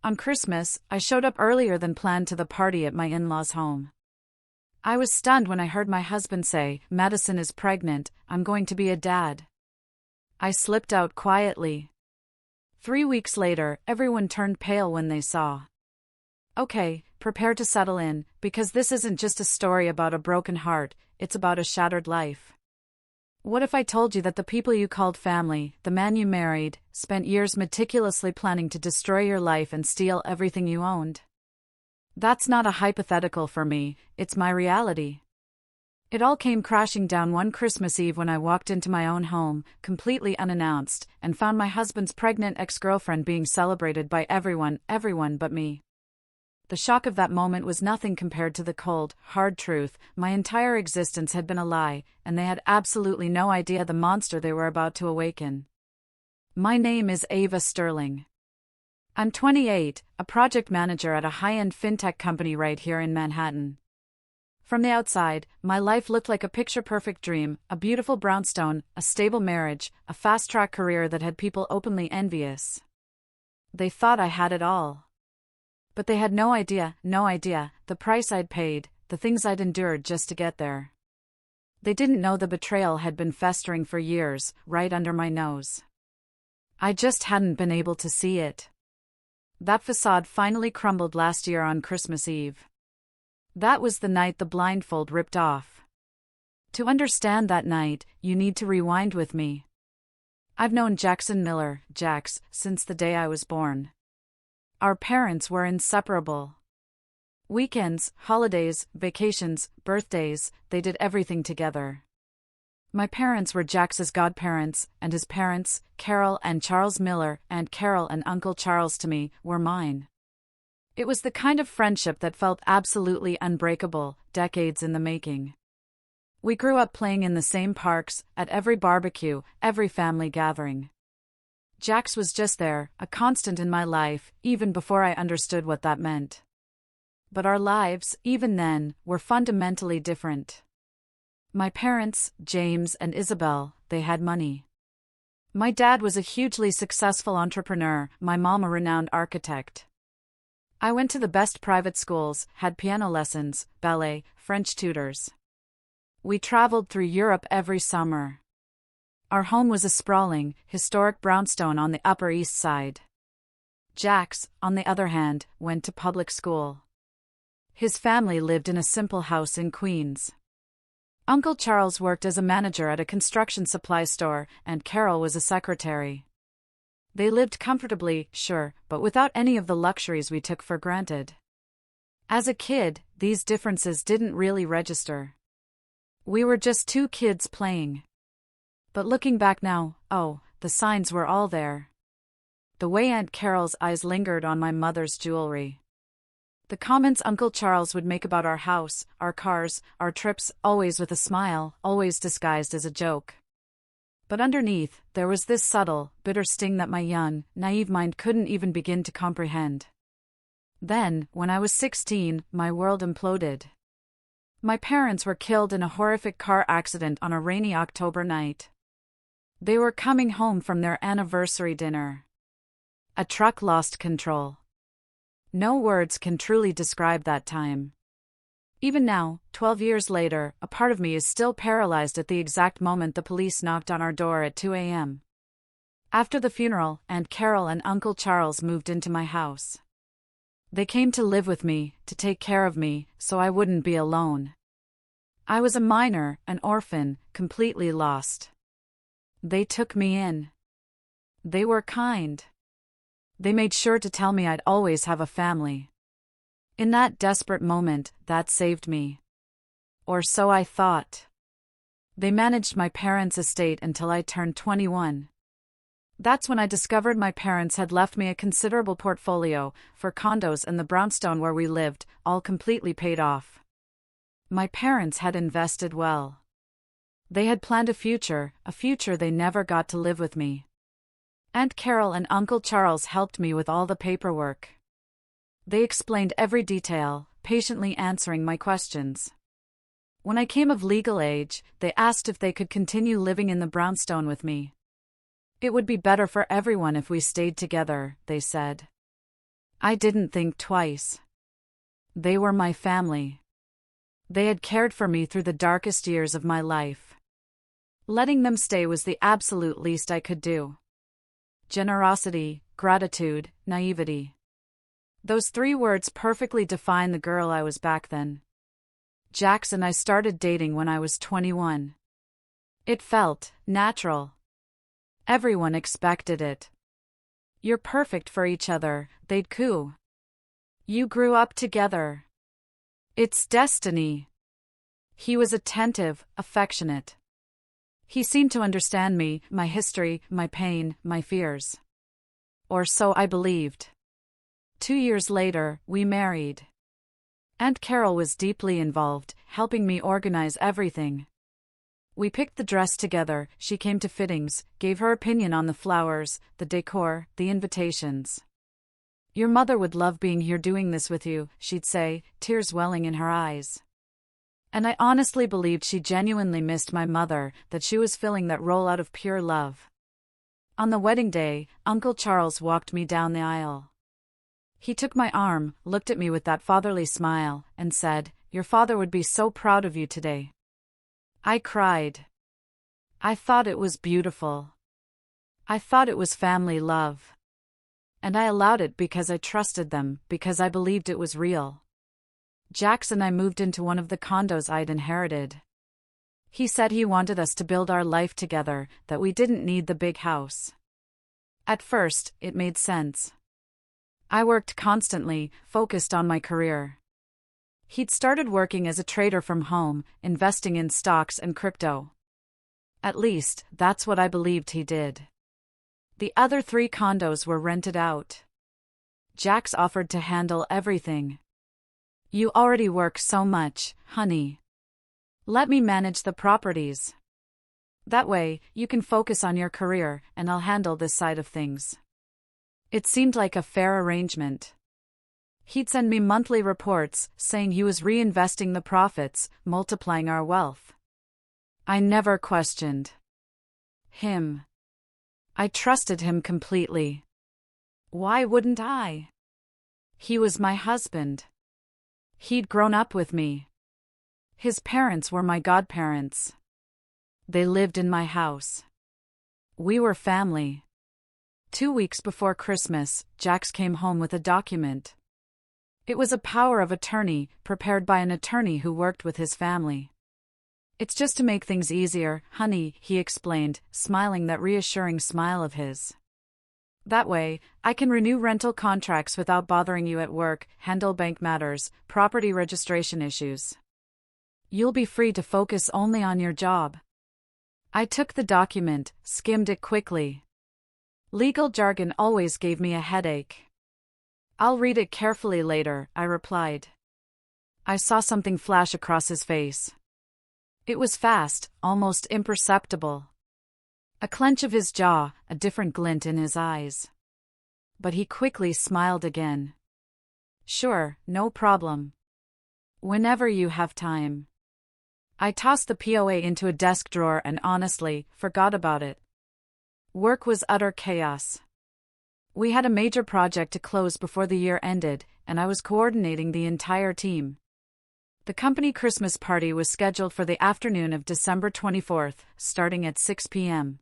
On Christmas, I showed up earlier than planned to the party at my in-laws' home. I was stunned when I heard my husband say, "Madison is pregnant, I'm going to be a dad." I slipped out quietly. 3 weeks later, everyone turned pale when they saw. Okay, prepare to settle in, because this isn't just a story about a broken heart, it's about a shattered life. What if I told you that the people you called family, the man you married, spent years meticulously planning to destroy your life and steal everything you owned? That's not a hypothetical for me, it's my reality. It all came crashing down one Christmas Eve when I walked into my own home, completely unannounced, and found my husband's pregnant ex-girlfriend being celebrated by everyone but me. The shock of that moment was nothing compared to the cold, hard truth. My entire existence had been a lie, and they had absolutely no idea the monster they were about to awaken. My name is Ava Sterling. I'm 28, a project manager at a high-end fintech company right here in Manhattan. From the outside, my life looked like a picture-perfect dream, a beautiful brownstone, a stable marriage, a fast-track career that had people openly envious. They thought I had it all. But they had no idea, the price I'd paid, the things I'd endured just to get there. They didn't know the betrayal had been festering for years, right under my nose. I just hadn't been able to see it. That facade finally crumbled last year on Christmas Eve. That was the night the blindfold ripped off. To understand that night, you need to rewind with me. I've known Jackson Miller, Jax, since the day I was born. Our parents were inseparable. Weekends, holidays, vacations, birthdays, they did everything together. My parents were Jax's godparents, and his parents, Carol and Charles Miller, Aunt Carol and Uncle Charles to me, were mine. It was the kind of friendship that felt absolutely unbreakable, decades in the making. We grew up playing in the same parks, at every barbecue, every family gathering. Jax was just there, a constant in my life, even before I understood what that meant. But our lives, even then, were fundamentally different. My parents, James and Isabel, they had money. My dad was a hugely successful entrepreneur, my mom a renowned architect. I went to the best private schools, had piano lessons, ballet, French tutors. We traveled through Europe every summer. Our home was a sprawling, historic brownstone on the Upper East Side. Jax, on the other hand, went to public school. His family lived in a simple house in Queens. Uncle Charles worked as a manager at a construction supply store, and Carol was a secretary. They lived comfortably, sure, but without any of the luxuries we took for granted. As a kid, these differences didn't really register. We were just two kids playing. But looking back now, the signs were all there. The way Aunt Carol's eyes lingered on my mother's jewelry. The comments Uncle Charles would make about our house, our cars, our trips, always with a smile, always disguised as a joke. But underneath, there was this subtle, bitter sting that my young, naive mind couldn't even begin to comprehend. Then, when I was 16, my world imploded. My parents were killed in a horrific car accident on a rainy October night. They were coming home from their anniversary dinner. A truck lost control. No words can truly describe that time. Even now, 12 years later, a part of me is still paralyzed at the exact moment the police knocked on our door at 2 a.m. After the funeral, Aunt Carol and Uncle Charles moved into my house. They came to live with me, to take care of me, so I wouldn't be alone. I was a minor, an orphan, completely lost. They took me in. They were kind. They made sure to tell me I'd always have a family. In that desperate moment, that saved me. Or so I thought. They managed my parents' estate until I turned 21. That's when I discovered my parents had left me a considerable portfolio for condos and the brownstone where we lived, all completely paid off. My parents had invested well. They had planned a future they never got to live with me. Aunt Carol and Uncle Charles helped me with all the paperwork. They explained every detail, patiently answering my questions. When I came of legal age, they asked if they could continue living in the brownstone with me. It would be better for everyone if we stayed together, they said. I didn't think twice. They were my family. They had cared for me through the darkest years of my life. Letting them stay was the absolute least I could do. Generosity, gratitude, naivety. Those three words perfectly define the girl I was back then. Jax and I started dating when I was 21. It felt natural. Everyone expected it. You're perfect for each other, they'd coo. You grew up together. It's destiny. He was attentive, affectionate. He seemed to understand me, my history, my pain, my fears. Or so I believed. 2 years later, we married. Aunt Carol was deeply involved, helping me organize everything. We picked the dress together, she came to fittings, gave her opinion on the flowers, the decor, the invitations. Your mother would love being here doing this with you, she'd say, tears welling in her eyes. And I honestly believed she genuinely missed my mother, that she was filling that role out of pure love. On the wedding day, Uncle Charles walked me down the aisle. He took my arm, looked at me with that fatherly smile, and said, "Your father would be so proud of you today." I cried. I thought it was beautiful. I thought it was family love. And I allowed it because I trusted them, because I believed it was real. Jax and I moved into one of the condos I'd inherited. He said he wanted us to build our life together, that we didn't need the big house. At first, it made sense. I worked constantly, focused on my career. He'd started working as a trader from home, investing in stocks and crypto. At least, that's what I believed he did. The other 3 condos were rented out. Jax offered to handle everything. "You already work so much, honey. Let me manage the properties. That way, you can focus on your career, and I'll handle this side of things." It seemed like a fair arrangement. He'd send me monthly reports, saying he was reinvesting the profits, multiplying our wealth. I never questioned him. I trusted him completely. Why wouldn't I? He was my husband. He'd grown up with me. His parents were my godparents. They lived in my house. We were family. 2 weeks before Christmas, Jax came home with a document. It was a power of attorney, prepared by an attorney who worked with his family. "It's just to make things easier, honey," he explained, smiling that reassuring smile of his. "That way, I can renew rental contracts without bothering you at work, handle bank matters, property registration issues. You'll be free to focus only on your job." I took the document, skimmed it quickly. Legal jargon always gave me a headache. "I'll read it carefully later," I replied. I saw something flash across his face. It was fast, almost imperceptible. A clench of his jaw, a different glint in his eyes. But he quickly smiled again. "Sure, no problem. Whenever you have time." I tossed the POA into a desk drawer and honestly, forgot about it. Work was utter chaos. We had a major project to close before the year ended, and I was coordinating the entire team. The company Christmas party was scheduled for the afternoon of December 24th, starting at 6 p.m.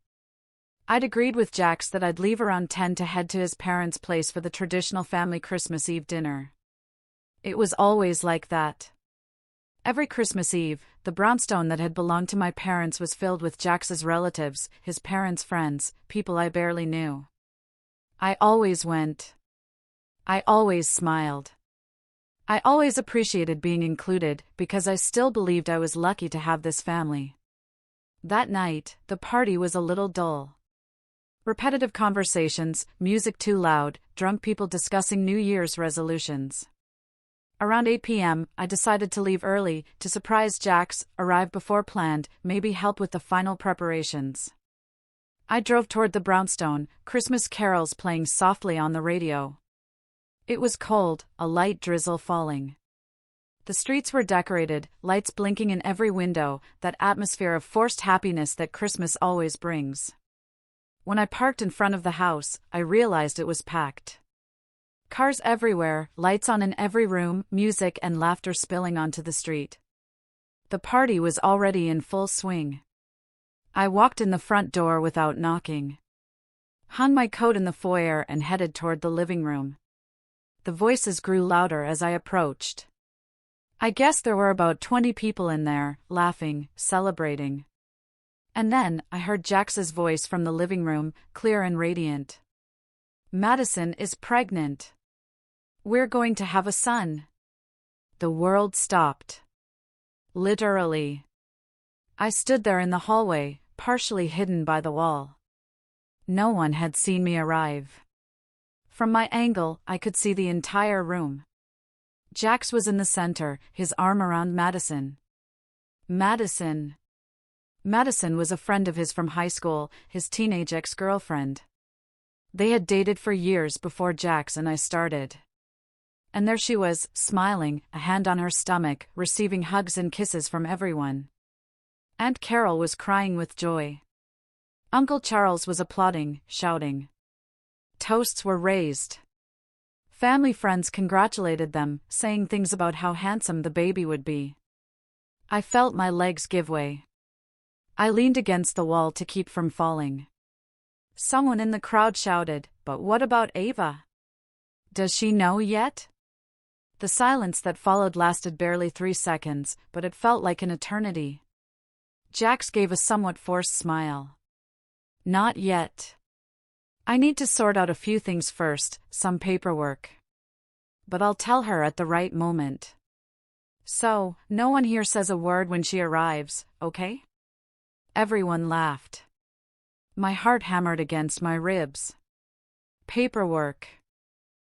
I'd agreed with Jax that I'd leave around 10 to head to his parents' place for the traditional family Christmas Eve dinner. It was always like that. Every Christmas Eve, the brownstone that had belonged to my parents was filled with Jax's relatives, his parents' friends, people I barely knew. I always went. I always smiled. I always appreciated being included, because I still believed I was lucky to have this family. That night, the party was a little dull. Repetitive conversations, music too loud, drunk people discussing New Year's resolutions. Around 8 p.m., I decided to leave early, to surprise Jax, arrive before planned, maybe help with the final preparations. I drove toward the brownstone, Christmas carols playing softly on the radio. It was cold, a light drizzle falling. The streets were decorated, lights blinking in every window, that atmosphere of forced happiness that Christmas always brings. When I parked in front of the house, I realized it was packed. Cars everywhere, lights on in every room, music and laughter spilling onto the street. The party was already in full swing. I walked in the front door without knocking, hung my coat in the foyer and headed toward the living room. The voices grew louder as I approached. I guess there were about 20 people in there, laughing, celebrating. And then, I heard Jax's voice from the living room, clear and radiant. "Madison is pregnant. We're going to have a son." The world stopped. Literally. I stood there in the hallway, partially hidden by the wall. No one had seen me arrive. From my angle, I could see the entire room. Jax was in the center, his arm around Madison. Madison. Madison was a friend of his from high school, his teenage ex-girlfriend. They had dated for years before Jax and I started. And there she was, smiling, a hand on her stomach, receiving hugs and kisses from everyone. Aunt Carol was crying with joy. Uncle Charles was applauding, shouting. Toasts were raised. Family friends congratulated them, saying things about how handsome the baby would be. I felt my legs give way. I leaned against the wall to keep from falling. Someone in the crowd shouted, "But what about Ava? Does she know yet?" The silence that followed lasted barely 3 seconds, but it felt like an eternity. Jax gave a somewhat forced smile. "Not yet. I need to sort out a few things first, some paperwork. But I'll tell her at the right moment. So, no one here says a word when she arrives, okay?" Everyone laughed. My heart hammered against my ribs. Paperwork.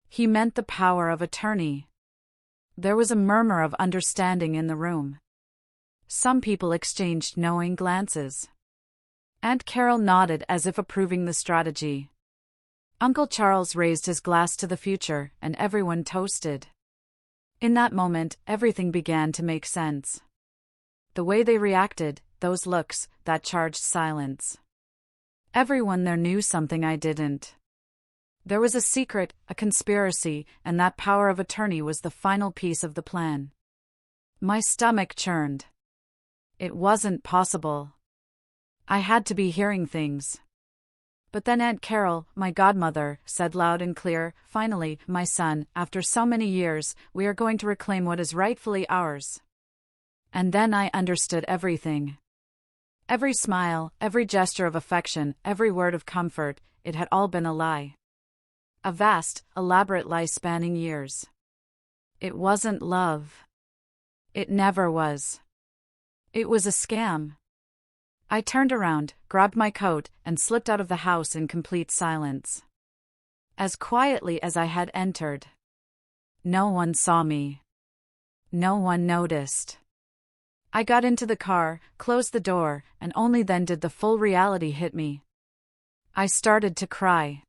He meant the power of attorney. There was a murmur of understanding in the room. Some people exchanged knowing glances. Aunt Carol nodded as if approving the strategy. Uncle Charles raised his glass to the future, and everyone toasted. In that moment, everything began to make sense. The way they reacted, those looks, that charged silence. Everyone there knew something I didn't. There was a secret, a conspiracy, and that power of attorney was the final piece of the plan. My stomach churned. It wasn't possible. I had to be hearing things. But then Aunt Carol, my godmother, said loud and clear, "Finally, my son, after so many years, we are going to reclaim what is rightfully ours." And then I understood everything. Every smile, every gesture of affection, every word of comfort, it had all been a lie. A vast, elaborate lie spanning years. It wasn't love. It never was. It was a scam. I turned around, grabbed my coat, and slipped out of the house in complete silence. As quietly as I had entered. No one saw me. No one noticed. I got into the car, closed the door, and only then did the full reality hit me. I started to cry.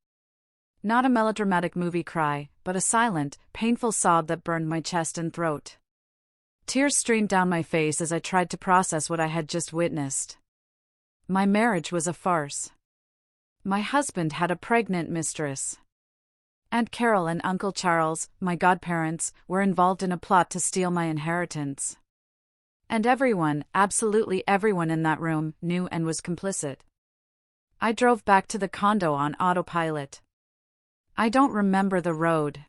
Not a melodramatic movie cry, but a silent, painful sob that burned my chest and throat. Tears streamed down my face as I tried to process what I had just witnessed. My marriage was a farce. My husband had a pregnant mistress. Aunt Carol and Uncle Charles, my godparents, were involved in a plot to steal my inheritance. And everyone, absolutely everyone in that room, knew and was complicit. I drove back to the condo on autopilot. I don't remember the road.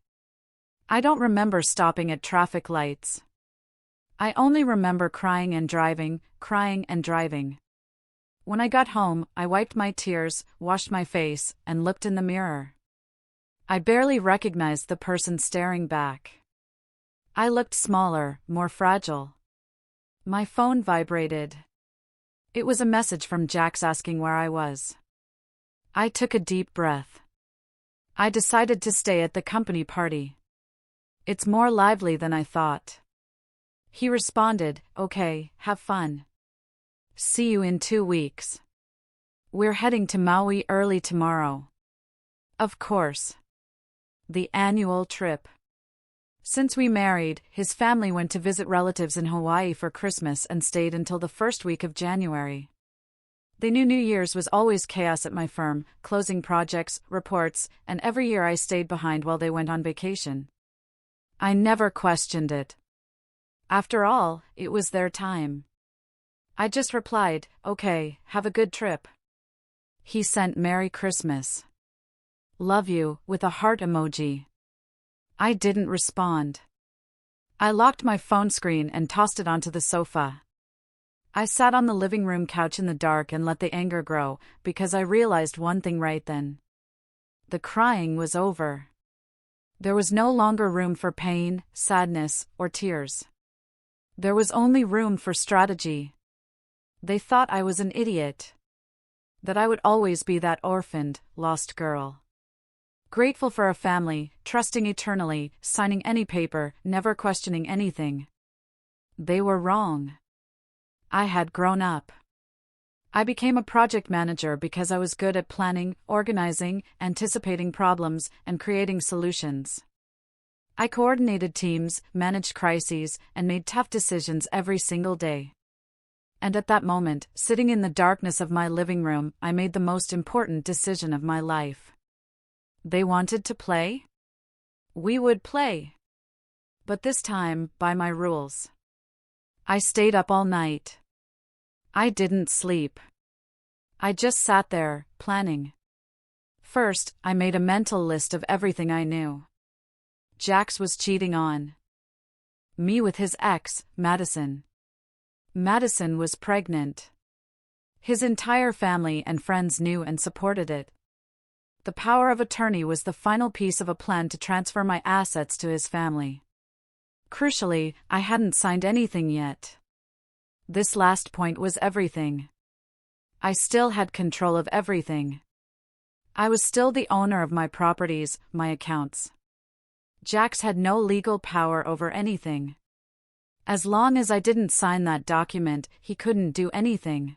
I don't remember stopping at traffic lights. I only remember crying and driving, crying and driving. When I got home, I wiped my tears, washed my face, and looked in the mirror. I barely recognized the person staring back. I looked smaller, more fragile. My phone vibrated. It was a message from Jax asking where I was. I took a deep breath. I decided to stay at the company party. It's more lively than I thought. He responded, "Okay, have fun. See you in 2 weeks. We're heading to Maui early tomorrow." Of course. The annual trip. Since we married, his family went to visit relatives in Hawaii for Christmas and stayed until the first week of January. They knew New Year's was always chaos at my firm, closing projects, reports, and every year I stayed behind while they went on vacation. I never questioned it. After all, it was their time. I just replied, "Okay, have a good trip." He sent "Merry Christmas. Love you," with a heart emoji. I didn't respond. I locked my phone screen and tossed it onto the sofa. I sat on the living room couch in the dark and let the anger grow, because I realized one thing right then. The crying was over. There was no longer room for pain, sadness, or tears. There was only room for strategy. They thought I was an idiot. That I would always be that orphaned, lost girl. Grateful for a family, trusting eternally, signing any paper, never questioning anything. They were wrong. I had grown up. I became a project manager because I was good at planning, organizing, anticipating problems, and creating solutions. I coordinated teams, managed crises, and made tough decisions every single day. And at that moment, sitting in the darkness of my living room, I made the most important decision of my life. They wanted to play? We would play. But this time, by my rules. I stayed up all night. I didn't sleep. I just sat there, planning. First, I made a mental list of everything I knew. Jax was cheating on me with his ex, Madison. Madison was pregnant. His entire family and friends knew and supported it. The power of attorney was the final piece of a plan to transfer my assets to his family. Crucially, I hadn't signed anything yet. This last point was everything. I still had control of everything. I was still the owner of my properties, my accounts. Jax had no legal power over anything. As long as I didn't sign that document, he couldn't do anything.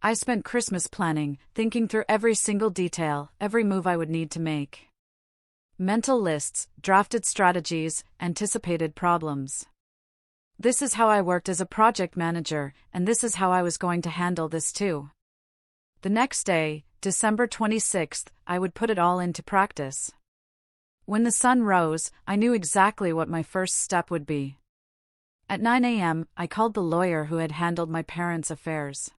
I spent Christmas planning, thinking through every single detail, every move I would need to make. Mental lists, drafted strategies, anticipated problems. This is how I worked as a project manager, and this is how I was going to handle this too. The next day, December 26th, I would put it all into practice. When the sun rose, I knew exactly what my first step would be. At 9 a.m., I called the lawyer who had handled my parents' affairs.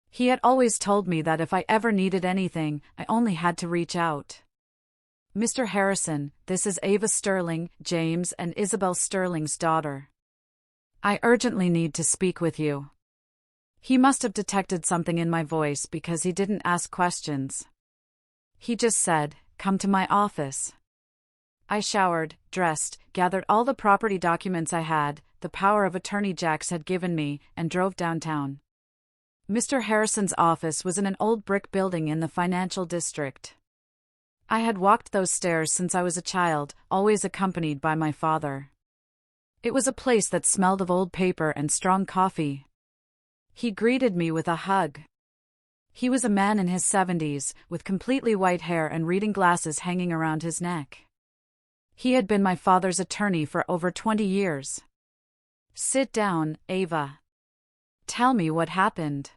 He had always told me that if I ever needed anything, I only had to reach out. "Mr. Harrison, this is Ava Sterling, James and Isabel Sterling's daughter. I urgently need to speak with you." He must have detected something in my voice because he didn't ask questions. He just said, "Come to my office." I showered, dressed, gathered all the property documents I had, the power of attorney Jax had given me, and drove downtown. Mr. Harrison's office was in an old brick building in the financial district. I had walked those stairs since I was a child, always accompanied by my father. It was a place that smelled of old paper and strong coffee. He greeted me with a hug. He was a man in his 70s, with completely white hair and reading glasses hanging around his neck. He had been my father's attorney for over 20 years. "Sit down, Ava. Tell me what happened."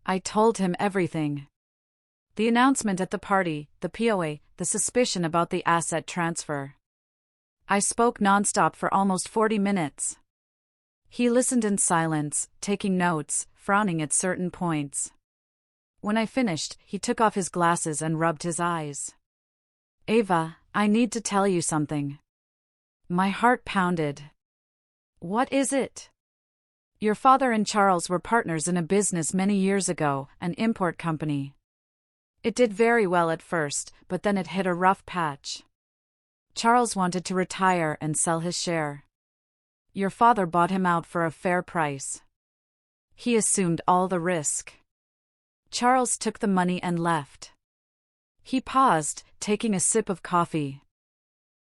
I told him everything. The announcement at the party, the POA, the suspicion about the asset transfer. I spoke nonstop for almost 40 minutes. He listened in silence, taking notes, frowning at certain points. When I finished, he took off his glasses and rubbed his eyes. "Ava, I need to tell you something." My heart pounded. "What is it?" "Your father and Charles were partners in a business many years ago, an import company. It did very well at first, but then it hit a rough patch. Charles wanted to retire and sell his share. Your father bought him out for a fair price. He assumed all the risk. Charles took the money and left." He paused, taking a sip of coffee.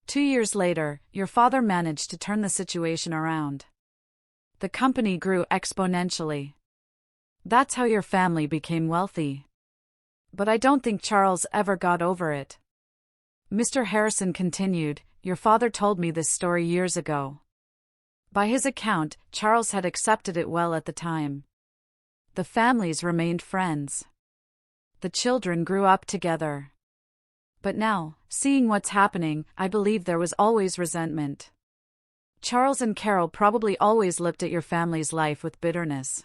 2 years later, your father managed to turn the situation around. The company grew exponentially. That's how your family became wealthy. But I don't think Charles ever got over it." Mr. Harrison continued, "Your father told me this story years ago. By his account, Charles had accepted it well at the time. The families remained friends. The children grew up together. But now, seeing what's happening, I believe there was always resentment. Charles and Carol probably always looked at your family's life with bitterness.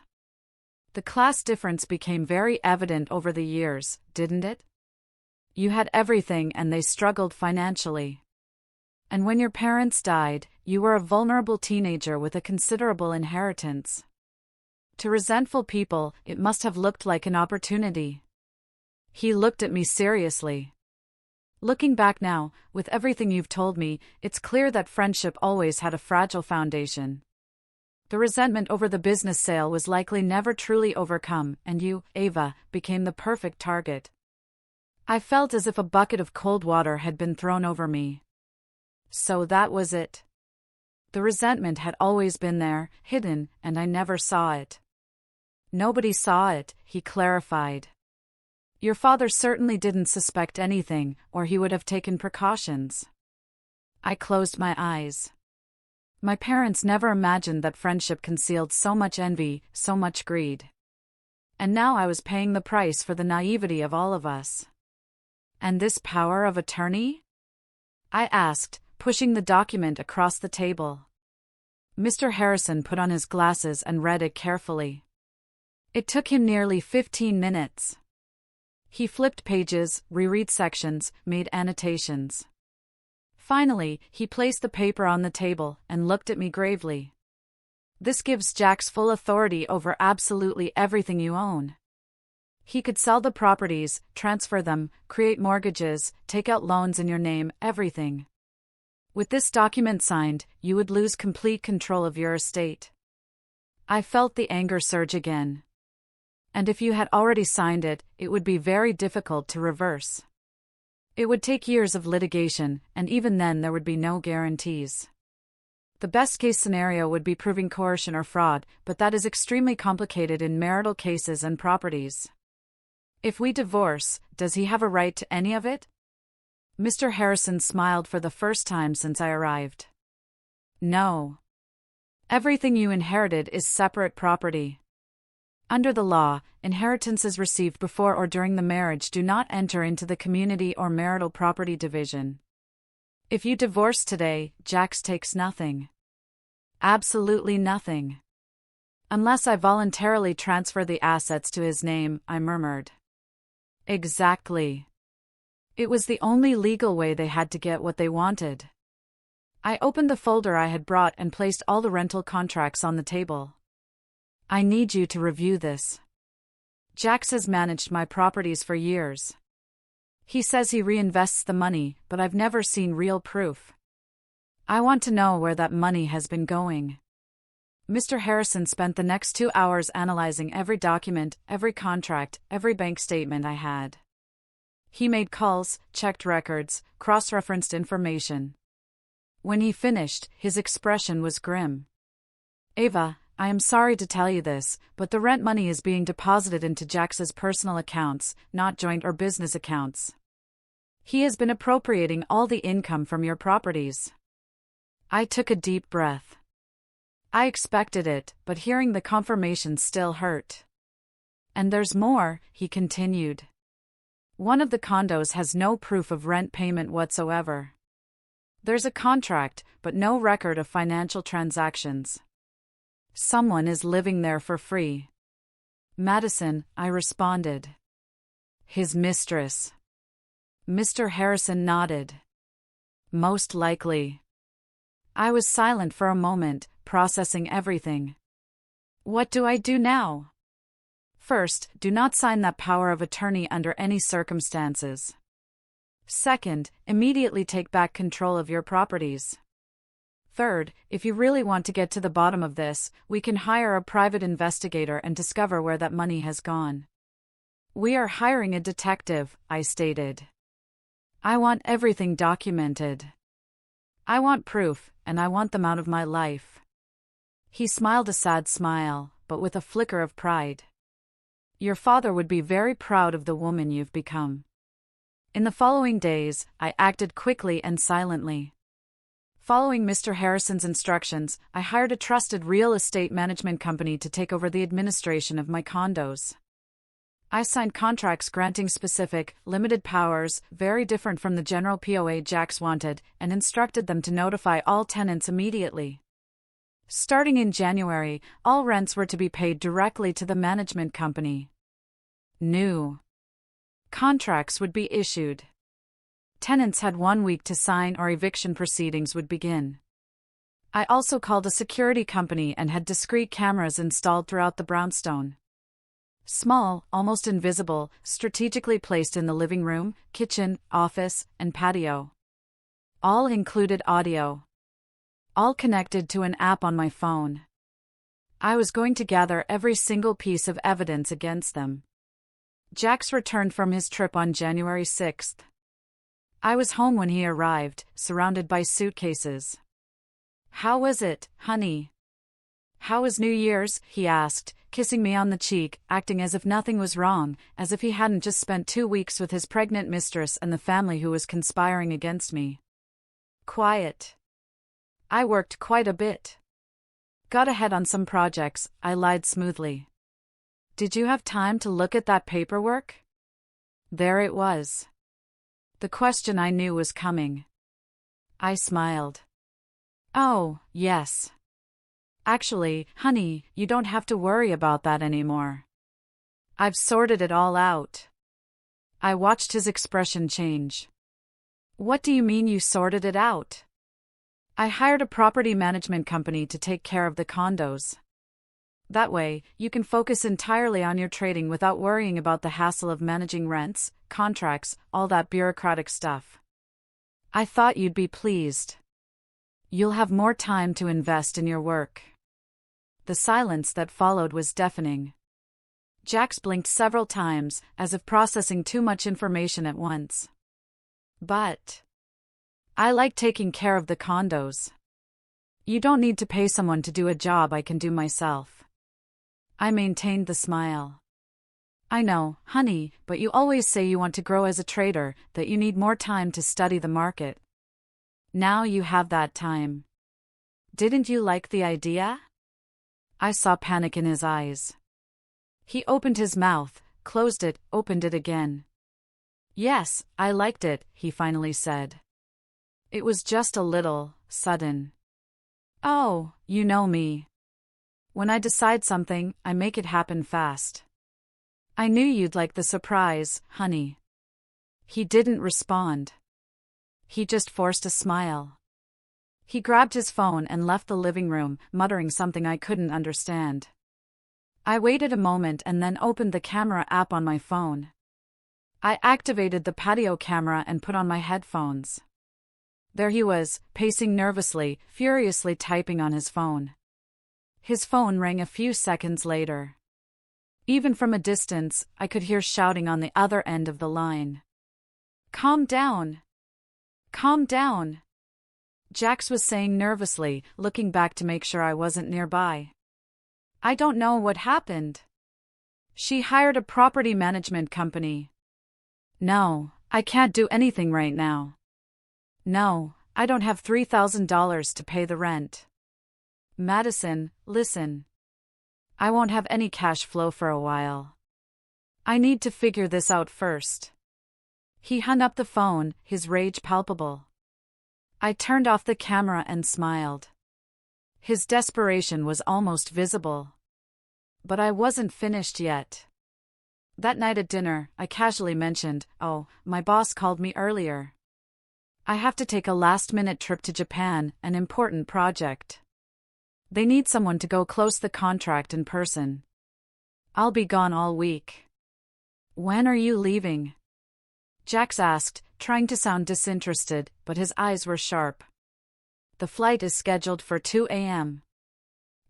The class difference became very evident over the years, didn't it? You had everything and they struggled financially. And when your parents died, you were a vulnerable teenager with a considerable inheritance. To resentful people, it must have looked like an opportunity. He looked at me seriously. Looking back now, with everything you've told me, it's clear that friendship always had a fragile foundation. The resentment over the business sale was likely never truly overcome, and you, Ava, became the perfect target. I felt as if a bucket of cold water had been thrown over me. So that was it. The resentment had always been there, hidden, and I never saw it. Nobody saw it, he clarified. Your father certainly didn't suspect anything, or he would have taken precautions. I closed my eyes. My parents never imagined that friendship concealed so much envy, so much greed. And now I was paying the price for the naivety of all of us. And this power of attorney? I asked, pushing the document across the table. Mr. Harrison put on his glasses and read it carefully. It took him nearly 15 minutes. He flipped pages, reread sections, made annotations. Finally, he placed the paper on the table and looked at me gravely. This gives Jack's full authority over absolutely everything you own. He could sell the properties, transfer them, create mortgages, take out loans in your name, everything. With this document signed, you would lose complete control of your estate. I felt the anger surge again. And if you had already signed it, it would be very difficult to reverse. It would take years of litigation, and even then there would be no guarantees. The best-case scenario would be proving coercion or fraud, but that is extremely complicated in marital cases and properties. If we divorce, does he have a right to any of it? Mr. Harrison smiled for the first time since I arrived. No. Everything you inherited is separate property. Under the law, inheritances received before or during the marriage do not enter into the community or marital property division. If you divorce today, Jax takes nothing. Absolutely nothing. Unless I voluntarily transfer the assets to his name, I murmured. Exactly. It was the only legal way they had to get what they wanted. I opened the folder I had brought and placed all the rental contracts on the table. I need you to review this. Jax has managed my properties for years. He says he reinvests the money, but I've never seen real proof. I want to know where that money has been going. Mr. Harrison spent the next 2 hours analyzing every document, every contract, every bank statement I had. He made calls, checked records, cross-referenced information. When he finished, his expression was grim. Ava, I am sorry to tell you this, but the rent money is being deposited into Jax's personal accounts, not joint or business accounts. He has been appropriating all the income from your properties. I took a deep breath. I expected it, but hearing the confirmation still hurt. And there's more, he continued. One of the condos has no proof of rent payment whatsoever. There's a contract, but no record of financial transactions. Someone is living there for free. Madison, I responded. His mistress. Mr. Harrison nodded. Most likely. I was silent for a moment, processing everything. What do I do now? First, do not sign that power of attorney under any circumstances. Second, immediately take back control of your properties. Third, if you really want to get to the bottom of this, we can hire a private investigator and discover where that money has gone. We are hiring a detective, I stated. I want everything documented. I want proof, and I want them out of my life. He smiled a sad smile, but with a flicker of pride. Your father would be very proud of the woman you've become. In the following days, I acted quickly and silently. Following Mr. Harrison's instructions, I hired a trusted real estate management company to take over the administration of my condos. I signed contracts granting specific, limited powers, very different from the general POA Jax wanted, and instructed them to notify all tenants immediately. Starting in January, all rents were to be paid directly to the management company. New contracts would be issued. Tenants had 1 week to sign or eviction proceedings would begin. I also called a security company and had discreet cameras installed throughout the brownstone. Small, almost invisible, strategically placed in the living room, kitchen, office, and patio. All included audio. All connected to an app on my phone. I was going to gather every single piece of evidence against them. Jax returned from his trip on January 6th. I was home when he arrived, surrounded by suitcases. "How was it, honey?" "How was New Year's?" he asked, kissing me on the cheek, acting as if nothing was wrong, as if he hadn't just spent 2 weeks with his pregnant mistress and the family who was conspiring against me. "Quiet. I worked quite a bit. Got ahead on some projects," I lied smoothly. "Did you have time to look at that paperwork?" There it was. The question I knew was coming. I smiled. "Oh, yes. Actually, honey, you don't have to worry about that anymore. I've sorted it all out." I watched his expression change. "What do you mean you sorted it out?" "I hired a property management company to take care of the condos. That way, you can focus entirely on your trading without worrying about the hassle of managing rents, contracts, all that bureaucratic stuff. I thought you'd be pleased. You'll have more time to invest in your work." The silence that followed was deafening. Jax blinked several times, as if processing too much information at once. "But I like taking care of the condos. You don't need to pay someone to do a job I can do myself." I maintained the smile. "I know, honey, but you always say you want to grow as a trader, that you need more time to study the market. Now you have that time. Didn't you like the idea?" I saw panic in his eyes. He opened his mouth, closed it, opened it again. "Yes, I liked it," he finally said. It was just a little sudden. "Oh, you know me. When I decide something, I make it happen fast. I knew you'd like the surprise, honey." He didn't respond. He just forced a smile. He grabbed his phone and left the living room, muttering something I couldn't understand. I waited a moment and then opened the camera app on my phone. I activated the patio camera and put on my headphones. There he was, pacing nervously, furiously typing on his phone. His phone rang a few seconds later. Even from a distance, I could hear shouting on the other end of the line. "Calm down. Calm down," Jax was saying nervously, looking back to make sure I wasn't nearby. "I don't know what happened. She hired a property management company. No, I can't do anything right now. No, I don't have $3,000 to pay the rent. Madison, listen. I won't have any cash flow for a while. I need to figure this out first." He hung up the phone, his rage palpable. I turned off the camera and smiled. His desperation was almost visible. But I wasn't finished yet. That night at dinner, I casually mentioned, "Oh, my boss called me earlier. I have to take a last-minute trip to Japan, an important project. They need someone to go close the contract in person. I'll be gone all week." "When are you leaving?" Jax asked, trying to sound disinterested, but his eyes were sharp. "The flight is scheduled for 2 a.m.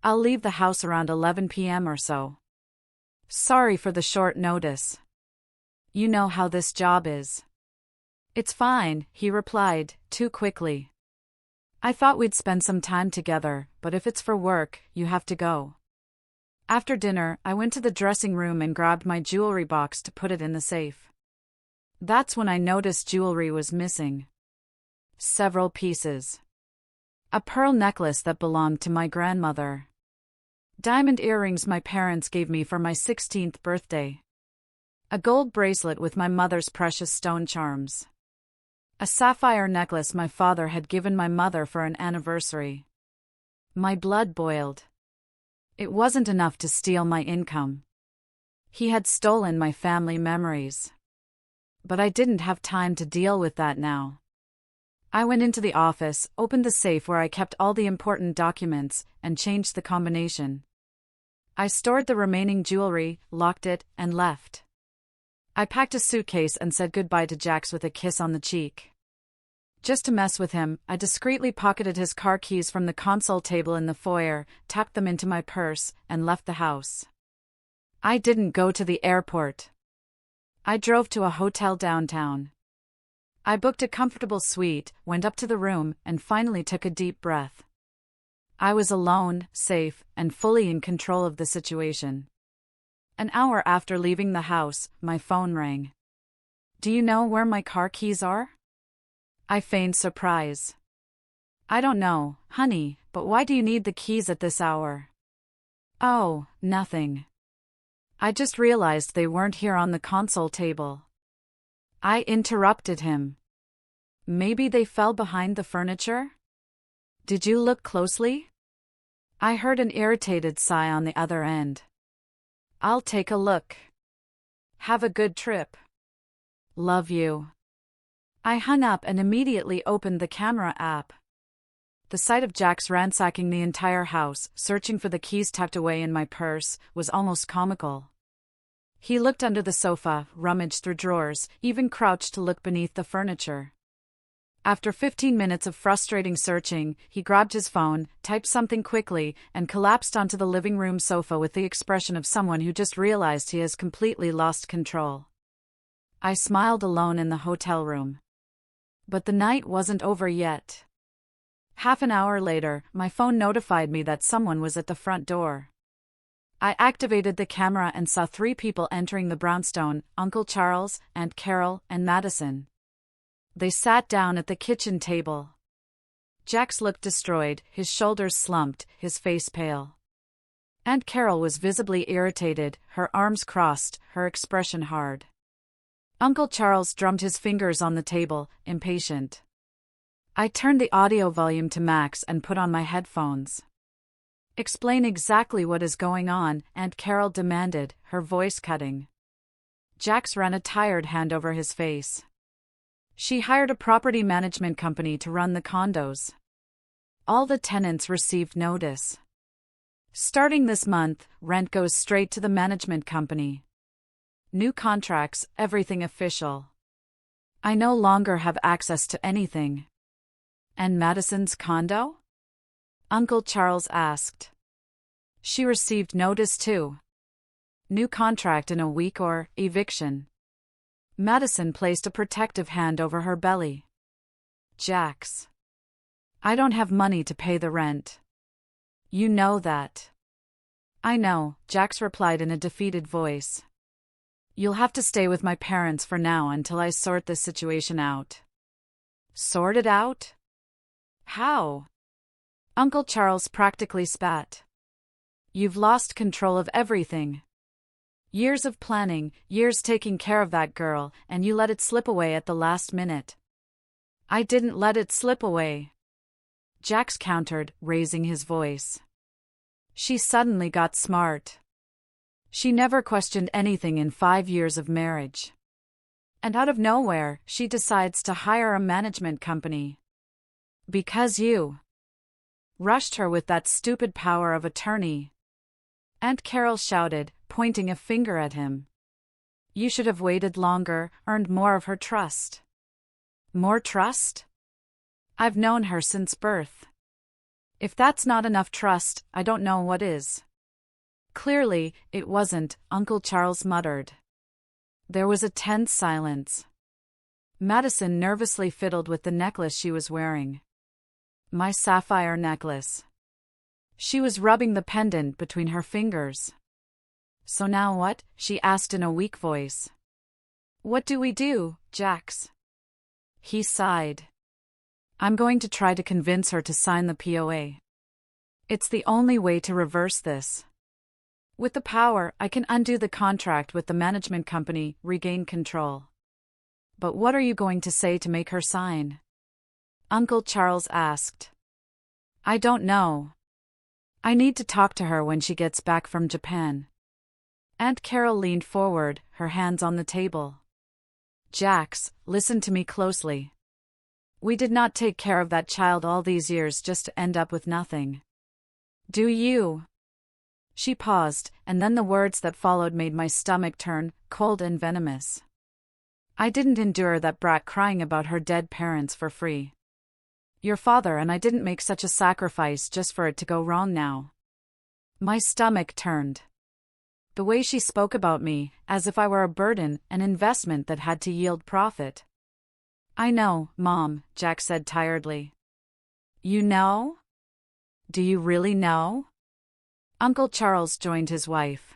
I'll leave the house around 11 p.m. or so. Sorry for the short notice. You know how this job is." "It's fine," he replied, too quickly. "I thought we'd spend some time together, but if it's for work, you have to go." After dinner, I went to the dressing room and grabbed my jewelry box to put it in the safe. That's when I noticed jewelry was missing. Several pieces. A pearl necklace that belonged to my grandmother. Diamond earrings my parents gave me for my 16th birthday. A gold bracelet with my mother's precious stone charms. A sapphire necklace my father had given my mother for an anniversary. My blood boiled. It wasn't enough to steal my income. He had stolen my family memories. But I didn't have time to deal with that now. I went into the office, opened the safe where I kept all the important documents, and changed the combination. I stored the remaining jewelry, locked it, and left. I packed a suitcase and said goodbye to Jax with a kiss on the cheek. Just to mess with him, I discreetly pocketed his car keys from the console table in the foyer, tucked them into my purse, and left the house. I didn't go to the airport. I drove to a hotel downtown. I booked a comfortable suite, went up to the room, and finally took a deep breath. I was alone, safe, and fully in control of the situation. An hour after leaving the house, my phone rang. "Do you know where my car keys are?" I feigned surprise. "I don't know, honey, but why do you need the keys at this hour?" "Oh, nothing. I just realized they weren't here on the console table." I interrupted him. "Maybe they fell behind the furniture? Did you look closely?" I heard an irritated sigh on the other end. "I'll take a look. Have a good trip. Love you." I hung up and immediately opened the camera app. The sight of Jax ransacking the entire house, searching for the keys tucked away in my purse, was almost comical. He looked under the sofa, rummaged through drawers, even crouched to look beneath the furniture. After 15 minutes of frustrating searching, he grabbed his phone, typed something quickly, and collapsed onto the living room sofa with the expression of someone who just realized he has completely lost control. I smiled alone in the hotel room. But the night wasn't over yet. Half an hour later, my phone notified me that someone was at the front door. I activated the camera and saw 3 people entering the brownstone: Uncle Charles, Aunt Carol, and Madison. They sat down at the kitchen table. Jax looked destroyed, his shoulders slumped, his face pale. Aunt Carol was visibly irritated, her arms crossed, her expression hard. Uncle Charles drummed his fingers on the table, impatient. I turned the audio volume to max and put on my headphones. "Explain exactly what is going on," Aunt Carol demanded, her voice cutting. Jax ran a tired hand over his face. "She hired a property management company to run the condos. All the tenants received notice. Starting this month, rent goes straight to the management company. New contracts, everything official. I no longer have access to anything." "And Madison's condo?" Uncle Charles asked. "She received notice too. New contract in a week or eviction." Madison placed a protective hand over her belly. "Jax, I don't have money to pay the rent. You know that." "I know," Jax replied in a defeated voice. "You'll have to stay with my parents for now until I sort this situation out." "Sort it out? How?" Uncle Charles practically spat. "You've lost control of everything. Years of planning, years taking care of that girl, and you let it slip away at the last minute." "I didn't let it slip away," Jax countered, raising his voice. "She suddenly got smart. She never questioned anything in 5 years of marriage. And out of nowhere, she decides to hire a management company. Because you rushed her with that stupid power of attorney." Aunt Carol shouted, pointing a finger at him. "You should have waited longer, earned more of her trust." "More trust? I've known her since birth. If that's not enough trust, I don't know what is." "Clearly, it wasn't," Uncle Charles muttered. There was a tense silence. Madison nervously fiddled with the necklace she was wearing. "My sapphire necklace." She was rubbing the pendant between her fingers. "So now what?" she asked in a weak voice. "What do we do, Jax?" He sighed. I'm going to try to convince her to sign the POA. It's the only way to reverse this. With the power, I can undo the contract with the management company, regain control. But what are you going to say to make her sign? Uncle Charles asked. I don't know. I need to talk to her when she gets back from Japan. Aunt Carol leaned forward, her hands on the table. Jax, listen to me closely. We did not take care of that child all these years just to end up with nothing. Do you? She paused, and then the words that followed made my stomach turn cold and venomous. I didn't endure that brat crying about her dead parents for free. Your father and I didn't make such a sacrifice just for it to go wrong now. My stomach turned. The way she spoke about me, as if I were a burden, an investment that had to yield profit. I know, Mom, Jack said tiredly. You know? Do you really know? Uncle Charles joined his wife.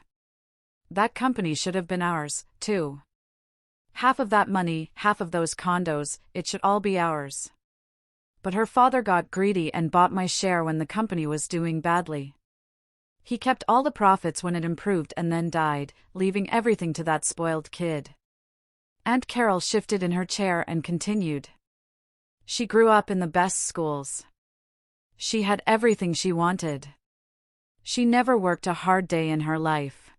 That company should have been ours, too. Half of that money, half of those condos, it should all be ours. But her father got greedy and bought my share when the company was doing badly. He kept all the profits when it improved and then died, leaving everything to that spoiled kid. Aunt Carol shifted in her chair and continued. She grew up in the best schools. She had everything she wanted. She never worked a hard day in her life.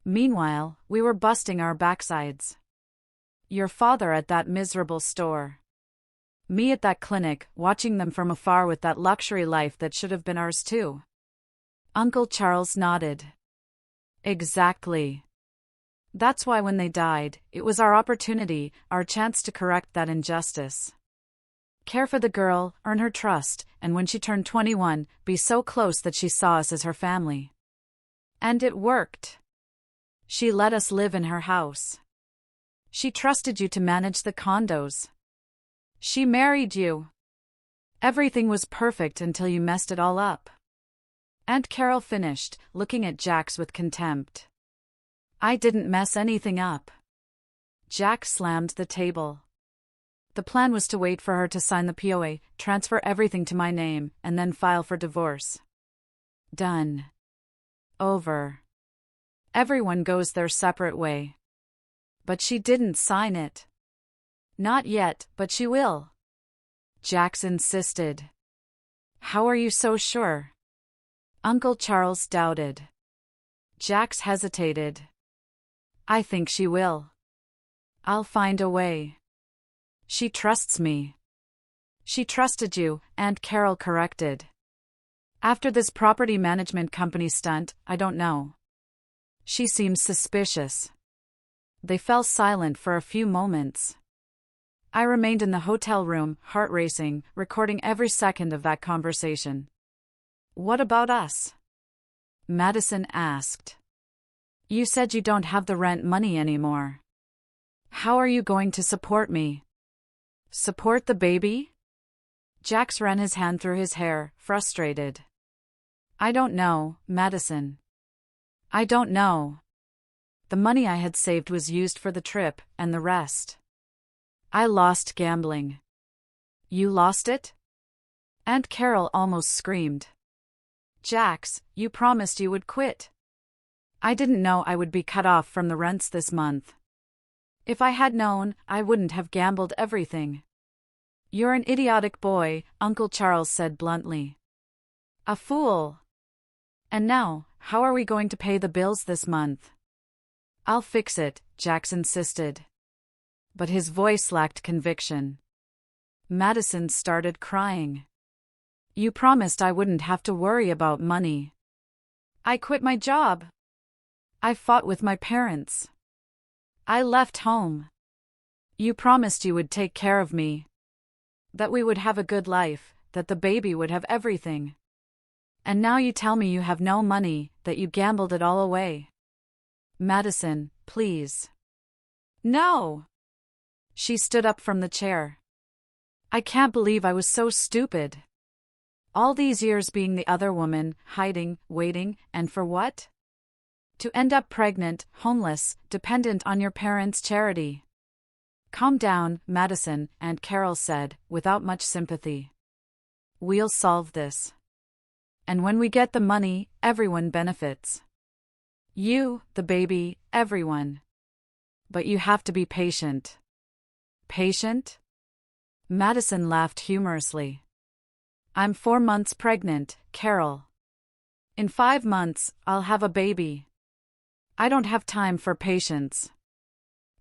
Meanwhile, we were busting our backsides. Your father at that miserable store. Me at that clinic, watching them from afar with that luxury life that should have been ours too. Uncle Charles nodded. Exactly. That's why when they died, it was our opportunity, our chance to correct that injustice. Care for the girl, earn her trust, and when she turned 21, be so close that she saw us as her family. And it worked. She let us live in her house. She trusted you to manage the condos. She married you. Everything was perfect until you messed it all up. Aunt Carol finished, looking at Jax with contempt. I didn't mess anything up. Jack slammed the table. The plan was to wait for her to sign the POA, transfer everything to my name, and then file for divorce. Done. Over. Everyone goes their separate way. But she didn't sign it. Not yet, but she will. Jax insisted. How are you so sure? Uncle Charles doubted. Jax hesitated. I think she will. I'll find a way. She trusts me. She trusted you, Aunt Carol corrected. After this property management company stunt, I don't know. She seems suspicious. They fell silent for a few moments. I remained in the hotel room, heart racing, recording every second of that conversation. What about us? Madison asked. You said you don't have the rent money anymore. How are you going to support me? Support the baby? Jax ran his hand through his hair, frustrated. I don't know, Madison. I don't know. The money I had saved was used for the trip, and the rest. I lost gambling. You lost it? Aunt Carol almost screamed. Jax, you promised you would quit. I didn't know I would be cut off from the rents this month. If I had known, I wouldn't have gambled everything. You're an idiotic boy, Uncle Charles said bluntly. A fool. And now, how are we going to pay the bills this month? I'll fix it, Jax insisted. But his voice lacked conviction. Madison started crying. You promised I wouldn't have to worry about money. I quit my job. I fought with my parents. I left home. You promised you would take care of me. That we would have a good life, that the baby would have everything. And now you tell me you have no money, that you gambled it all away. Madison, please. No! She stood up from the chair. I can't believe I was so stupid. All these years being the other woman, hiding, waiting, and for what? To end up pregnant, homeless, dependent on your parents' charity. Calm down, Madison, Aunt Carol said, without much sympathy. We'll solve this. And when we get the money, everyone benefits. You, the baby, everyone. But you have to be patient. Patient? Madison laughed humorously. I'm 4 months pregnant, Carol. In 5 months, I'll have a baby. I don't have time for patience.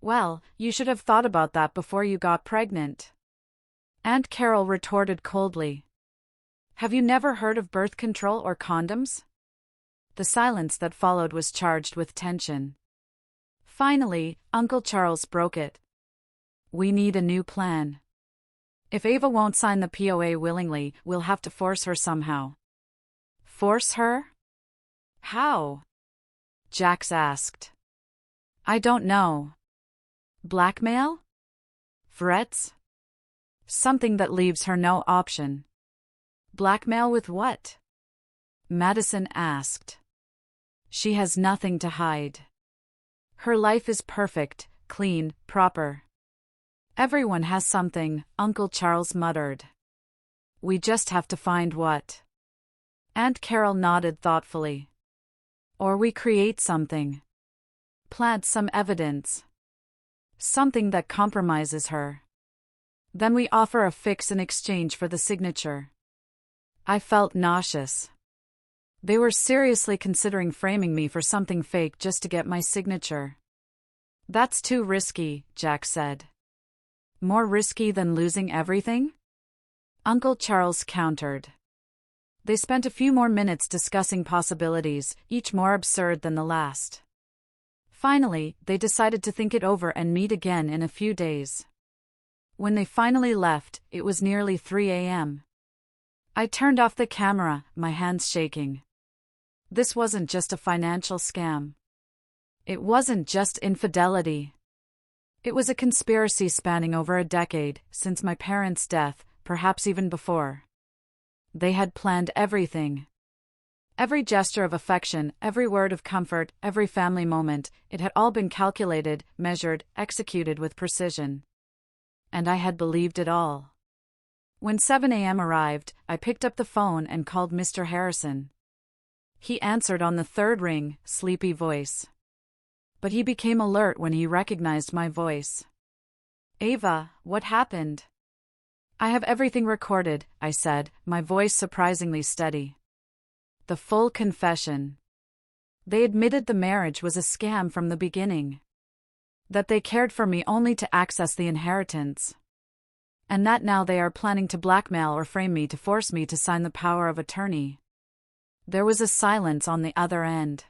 Well, you should have thought about that before you got pregnant. Aunt Carol retorted coldly. Have you never heard of birth control or condoms? The silence that followed was charged with tension. Finally, Uncle Charles broke it. We need a new plan. If Ava won't sign the POA willingly, we'll have to force her somehow. Force her? How? Jax asked. I don't know. Blackmail? Threats? Something that leaves her no option. Blackmail with what? Madison asked. She has nothing to hide. Her life is perfect, clean, proper. Everyone has something, Uncle Charles muttered. We just have to find what. Aunt Carol nodded thoughtfully. Or we create something. Plant some evidence. Something that compromises her. Then we offer a fix in exchange for the signature. I felt nauseous. They were seriously considering framing me for something fake just to get my signature. That's too risky, Jack said. More risky than losing everything? Uncle Charles countered. They spent a few more minutes discussing possibilities, each more absurd than the last. Finally, they decided to think it over and meet again in a few days. When they finally left, it was nearly 3 a.m. I turned off the camera, my hands shaking. This wasn't just a financial scam. It wasn't just infidelity. It was a conspiracy spanning over a decade, since my parents' death, perhaps even before. They had planned everything. Every gesture of affection, every word of comfort, every family moment, it had all been calculated, measured, executed with precision. And I had believed it all. When 7 a.m. arrived, I picked up the phone and called Mr. Harrison. He answered on the third ring, sleepy voice. But he became alert when he recognized my voice. Ava, what happened? I have everything recorded, I said, my voice surprisingly steady. The full confession. They admitted the marriage was a scam from the beginning. That they cared for me only to access the inheritance. And that now they are planning to blackmail or frame me to force me to sign the power of attorney. There was a silence on the other end.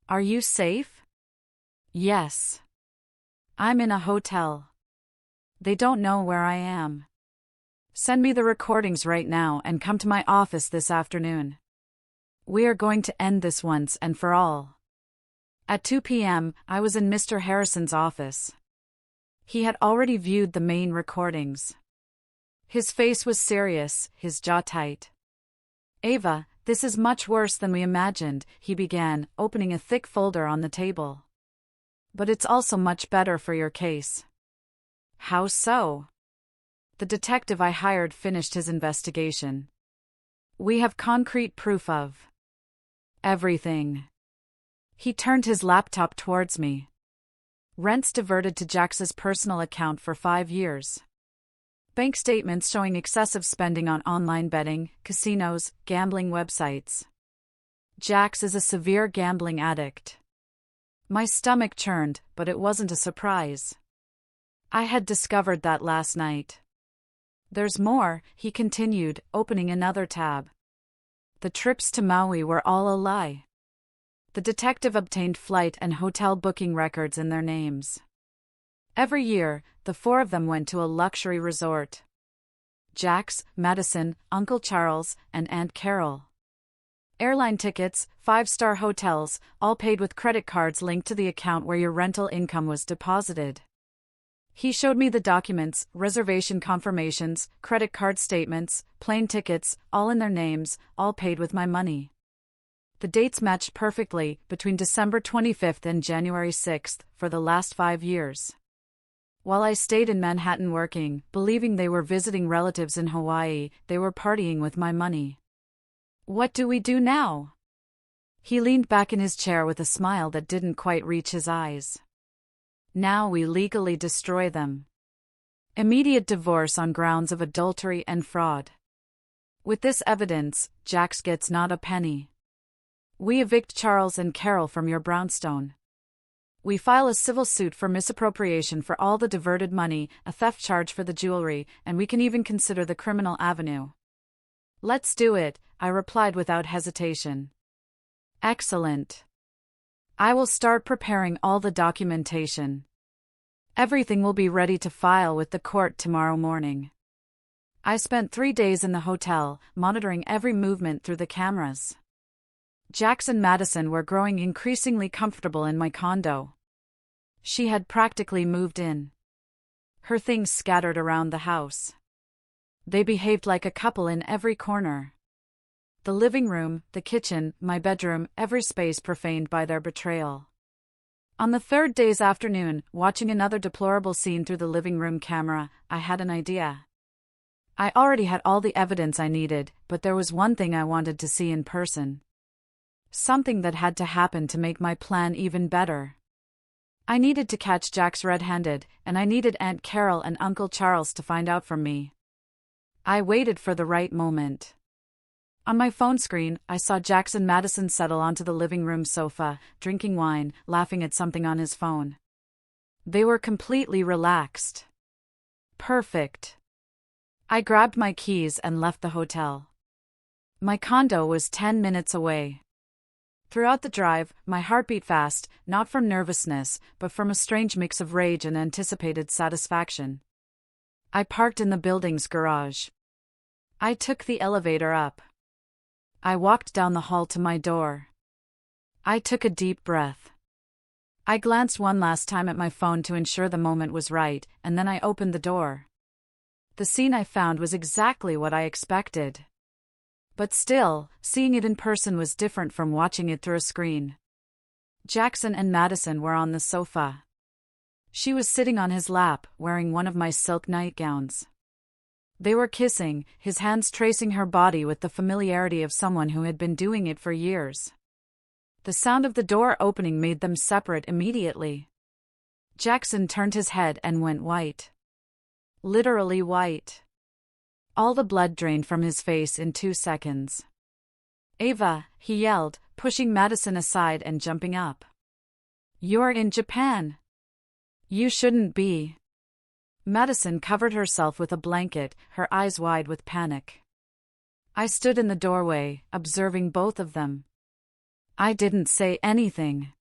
Are you safe? Yes. I'm in a hotel. They don't know where I am. Send me the recordings right now and come to my office this afternoon. We are going to end this once and for all. At 2 p.m., I was in Mr. Harrison's office. He had already viewed the main recordings. His face was serious, his jaw tight. Ava, this is much worse than we imagined, he began, opening a thick folder on the table. But it's also much better for your case. How so? The detective I hired finished his investigation. We have concrete proof of everything. He turned his laptop towards me. Rents diverted to Jax's personal account for 5 years. Bank statements showing excessive spending on online betting, casinos, gambling websites. Jax is a severe gambling addict. My stomach churned, but it wasn't a surprise. I had discovered that last night. There's more, he continued, opening another tab. The trips to Maui were all a lie. The detective obtained flight and hotel booking records in their names. Every year, the 4 of them went to a luxury resort. Jax, Madison, Uncle Charles, and Aunt Carol. Airline tickets, 5-star hotels, all paid with credit cards linked to the account where your rental income was deposited. He showed me the documents, reservation confirmations, credit card statements, plane tickets, all in their names, all paid with my money. The dates matched perfectly, between December 25th and January 6th, for the last 5 years. While I stayed in Manhattan working, believing they were visiting relatives in Hawaii, they were partying with my money. What do we do now? He leaned back in his chair with a smile that didn't quite reach his eyes. Now we legally destroy them. Immediate divorce on grounds of adultery and fraud. With this evidence, Jax gets not a penny. We evict Charles and Carol from your brownstone. We file a civil suit for misappropriation for all the diverted money, a theft charge for the jewelry, and we can even consider the criminal avenue. Let's do it, I replied without hesitation. Excellent. I will start preparing all the documentation. Everything will be ready to file with the court tomorrow morning. I spent 3 days in the hotel, monitoring every movement through the cameras. Jax and Madison were growing increasingly comfortable in my condo. She had practically moved in. Her things scattered around the house. They behaved like a couple in every corner. The living room, the kitchen, my bedroom, every space profaned by their betrayal. On the third day's afternoon, watching another deplorable scene through the living room camera, I had an idea. I already had all the evidence I needed, but there was one thing I wanted to see in person. Something that had to happen to make my plan even better. I needed to catch Jax red-handed, and I needed Aunt Carol and Uncle Charles to find out from me. I waited for the right moment. On my phone screen, I saw Jax and Madison settle onto the living room sofa, drinking wine, laughing at something on his phone. They were completely relaxed. Perfect. I grabbed my keys and left the hotel. My condo was 10 minutes away. Throughout the drive, my heart beat fast, not from nervousness, but from a strange mix of rage and anticipated satisfaction. I parked in the building's garage. I took the elevator up. I walked down the hall to my door. I took a deep breath. I glanced one last time at my phone to ensure the moment was right, and then I opened the door. The scene I found was exactly what I expected. But still, seeing it in person was different from watching it through a screen. Jackson and Madison were on the sofa. She was sitting on his lap, wearing one of my silk nightgowns. They were kissing, his hands tracing her body with the familiarity of someone who had been doing it for years. The sound of the door opening made them separate immediately. Jackson turned his head and went white. Literally white. All the blood drained from his face in 2 seconds. "Ava," he yelled, pushing Madison aside and jumping up. "You're in Japan. You shouldn't be." Madison covered herself with a blanket, her eyes wide with panic. I stood in the doorway, observing both of them. I didn't say anything.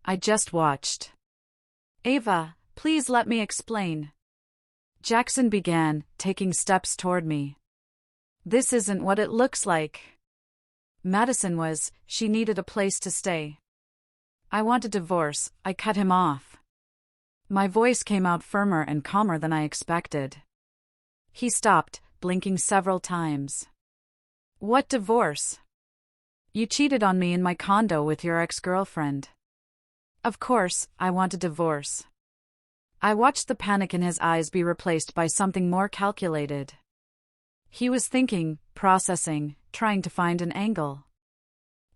I just watched. "Ava, please let me explain." Jackson began, taking steps toward me. "This isn't what it looks like." Madison was, she needed a place to stay. "I want a divorce," I cut him off. My voice came out firmer and calmer than I expected. He stopped, blinking several times. "What divorce? You cheated on me in my condo with your ex-girlfriend." "Of course, I want a divorce." I watched the panic in his eyes be replaced by something more calculated. He was thinking, processing, trying to find an angle.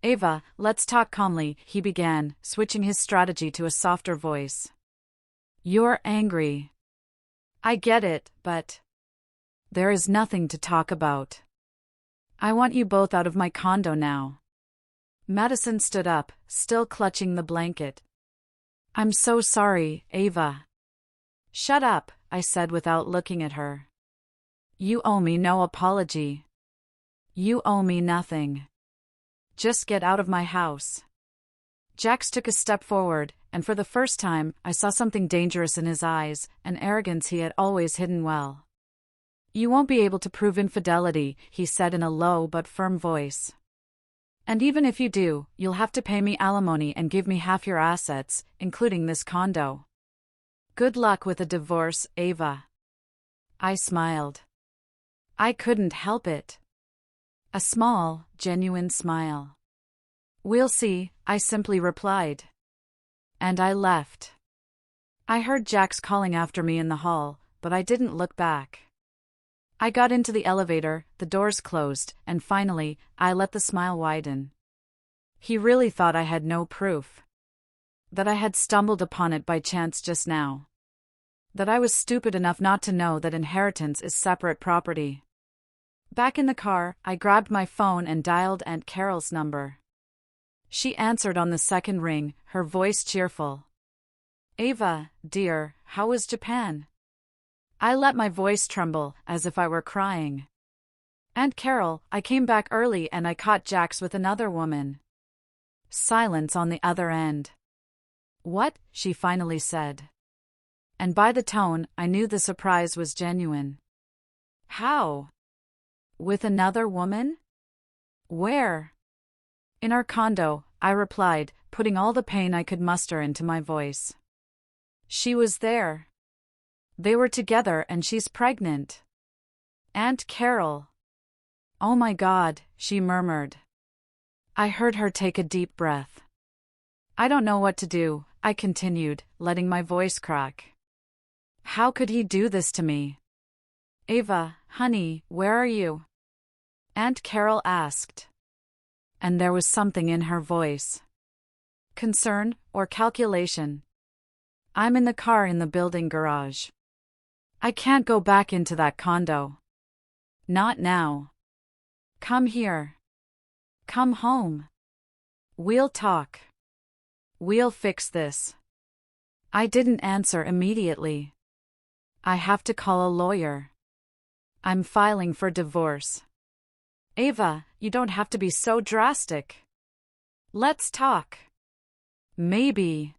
"Ava, let's talk calmly," he began, switching his strategy to a softer voice. "You're angry. I get it, but there is nothing to talk about. I want you both out of my condo now." Madison stood up, still clutching the blanket. "I'm so sorry, Ava." "Shut up," I said without looking at her. "You owe me no apology. You owe me nothing. Just get out of my house." Jax took a step forward, and for the first time, I saw something dangerous in his eyes, an arrogance he had always hidden well. "You won't be able to prove infidelity," he said in a low but firm voice. "And even if you do, you'll have to pay me alimony and give me half your assets, including this condo. Good luck with a divorce, Ava." I smiled. I couldn't help it. A small, genuine smile. "We'll see," I simply replied. And I left. I heard Jax calling after me in the hall, but I didn't look back. I got into the elevator, the doors closed, and finally, I let the smile widen. He really thought I had no proof. That I had stumbled upon it by chance just now. That I was stupid enough not to know that inheritance is separate property. Back in the car, I grabbed my phone and dialed Aunt Carol's number. She answered on the second ring, her voice cheerful. "Ava, dear, how was Japan?" I let my voice tremble, as if I were crying. "Aunt Carol, I came back early and I caught Jax with another woman." Silence on the other end. "What?" she finally said. And by the tone, I knew the surprise was genuine. "How? With another woman? Where?" "In our condo," I replied, putting all the pain I could muster into my voice. "She was there. They were together and she's pregnant." "Aunt Carol." "Oh my God," she murmured. I heard her take a deep breath. "I don't know what to do," I continued, letting my voice crack. "How could he do this to me?" "Ava, honey, where are you?" Aunt Carol asked. And there was something in her voice. Concern, or calculation. "I'm in the car in the building garage. I can't go back into that condo. Not now. Come here. Come home. We'll talk. We'll fix this." I didn't answer immediately. "I have to call a lawyer. I'm filing for divorce." "Ava, you don't have to be so drastic. Let's talk." "Maybe.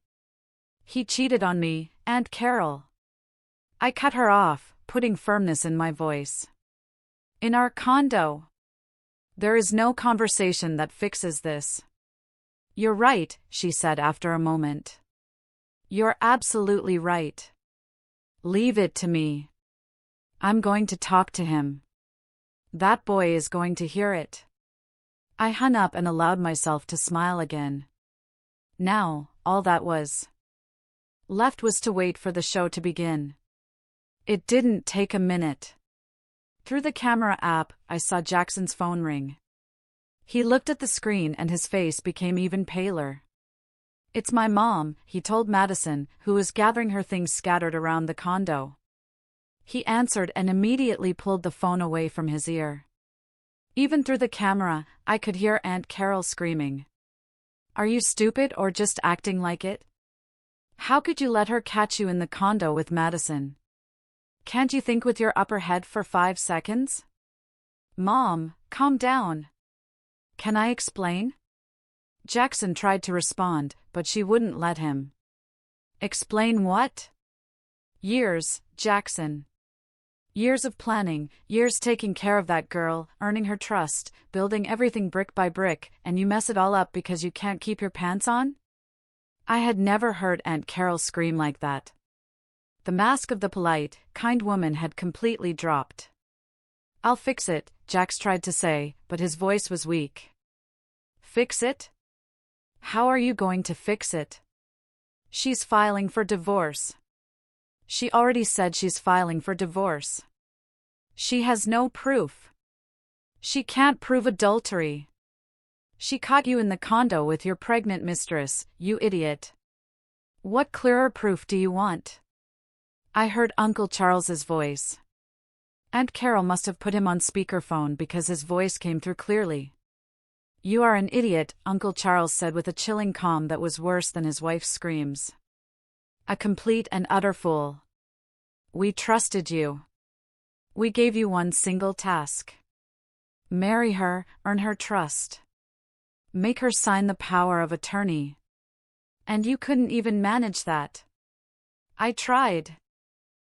He cheated on me, Aunt Carol." I cut her off, putting firmness in my voice. "In our condo. There is no conversation that fixes this." "You're right," she said after a moment. "You're absolutely right. Leave it to me. I'm going to talk to him. That boy is going to hear it." I hung up and allowed myself to smile again. Now, all that was left was to wait for the show to begin. It didn't take a minute. Through the camera app, I saw Jackson's phone ring. He looked at the screen and his face became even paler. "It's my mom," he told Madison, who was gathering her things scattered around the condo. He answered and immediately pulled the phone away from his ear. Even through the camera, I could hear Aunt Carol screaming. "Are you stupid or just acting like it? How could you let her catch you in the condo with Madison? Can't you think with your upper head for 5 seconds? Mom, calm down. Can I explain?" Jackson tried to respond, but she wouldn't let him. "Explain what?" "Years, Jackson. Years of planning, years taking care of that girl, earning her trust, building everything brick by brick, and you mess it all up because you can't keep your pants on?" I had never heard Aunt Carol scream like that. The mask of the polite, kind woman had completely dropped. "I'll fix it," Jax tried to say, but his voice was weak. "Fix it? How are you going to fix it? She's filing for divorce." "She already said she's filing for divorce. She has no proof. She can't prove adultery. She caught you in the condo with your pregnant mistress, you idiot. What clearer proof do you want?" I heard Uncle Charles's voice. Aunt Carol must have put him on speakerphone because his voice came through clearly. "You are an idiot," Uncle Charles said with a chilling calm that was worse than his wife's screams. "A complete and utter fool. We trusted you. We gave you one single task. Marry her, earn her trust. Make her sign the power of attorney. And you couldn't even manage that. I tried.